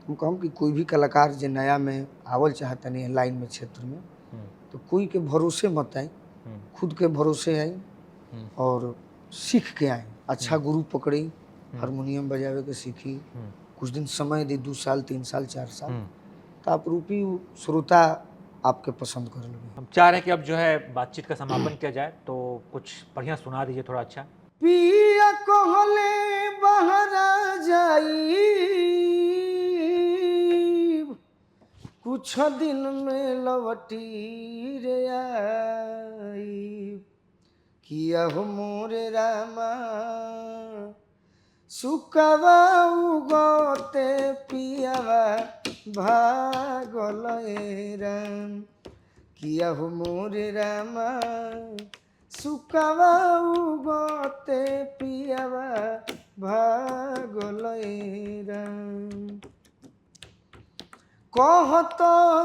हम कहूँ कि कोई भी कलाकार जो नया में आवल चाहता नहीं है लाइन में क्षेत्र में, तो कोई के भरोसे मत आए, खुद के भरोसे आए और सीख के आए। अच्छा गुरु पकड़ी, हारमोनियम बजावे के सीखी, कुछ दिन समय दी, 2 साल 3 साल 4 साल, तो आप रूपी श्रोता आपके पसंद कर लेंगे। हम चाह रहे हैं कि अब जो है बातचीत का समापन किया जाए, तो कुछ बढ़िया सुना दीजिए थोड़ा अच्छा। पिया कहले बहरा जाई कुछ दिन में लौटी रे आई, किया हो मोरे रामा सुकवा उगते पियावा भागल राम, किया हो मोरे रामा सुकवा उगते पियावा भागल राम। कहत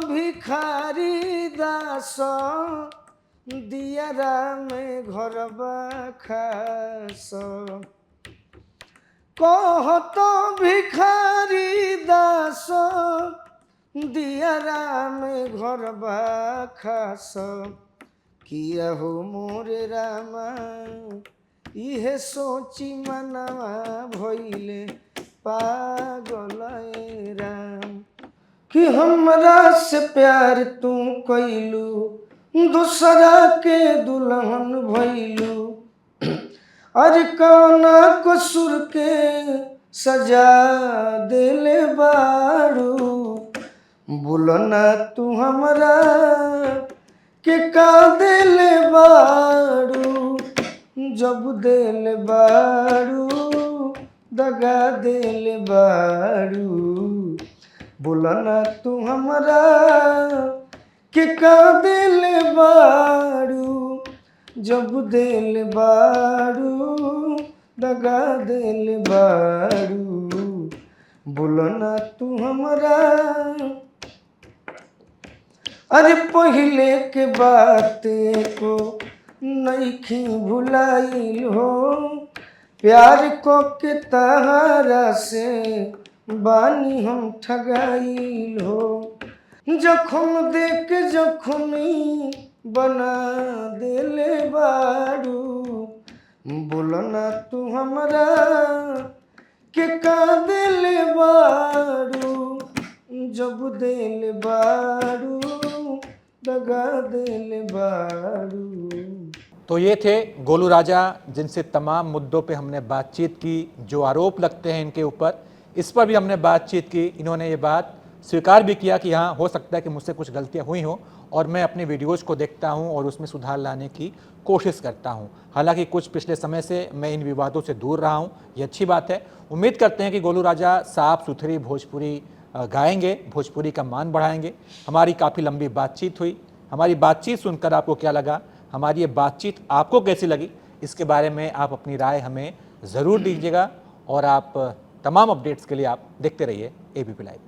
भिखारी दास दियारा में घरबा खास, कहत भिखारी दास दियारा में घरबा खास, किया हो मोरे रामा इहे सोची मनवा भइले पागल राम, कि हमरा से प्यार तू कैलू दूसरा के दुल्हन भइलू, अरे कौना कसूर के सजा देले बारू, बोलना तू हमरा के का देले बारू, जब देले बारू दगा देले बारू, बोलना तू हमरा के का देले बारू, जब देले बारू दगा देले बारू, बोलना तू हमरा। अरे पहले के बात को नइखी भुलाइल हो, प्यार को के तहारा से बानी हम ठगाइल हो, जख्म देख जख्मी बना देले बारू, बोलना तू हमरा के का देले बारू, जब देले बारू दगा देले बारू। तो ये थे गोलू राजा, जिनसे तमाम मुद्दों पे हमने बातचीत की। जो आरोप लगते हैं इनके ऊपर, इस पर भी हमने बातचीत की। इन्होंने ये बात स्वीकार भी किया कि हाँ, हो सकता है कि मुझसे कुछ गलतियाँ हुई हों और मैं अपने वीडियोज़ को देखता हूँ और उसमें सुधार लाने की कोशिश करता हूँ। हालांकि कुछ पिछले समय से मैं इन विवादों से दूर रहा हूँ, ये अच्छी बात है। उम्मीद करते हैं कि गोलू राजा साफ सुथरी भोजपुरी गाएंगे, भोजपुरी का मान बढ़ाएंगे। हमारी काफ़ी लंबी बातचीत हुई। हमारी बातचीत सुनकर आपको क्या लगा, हमारी ये बातचीत आपको कैसी लगी, इसके बारे में आप अपनी राय हमें ज़रूर दीजिएगा। और आप तमाम अपडेट्स के लिए आप देखते रहिए ABP लाइव।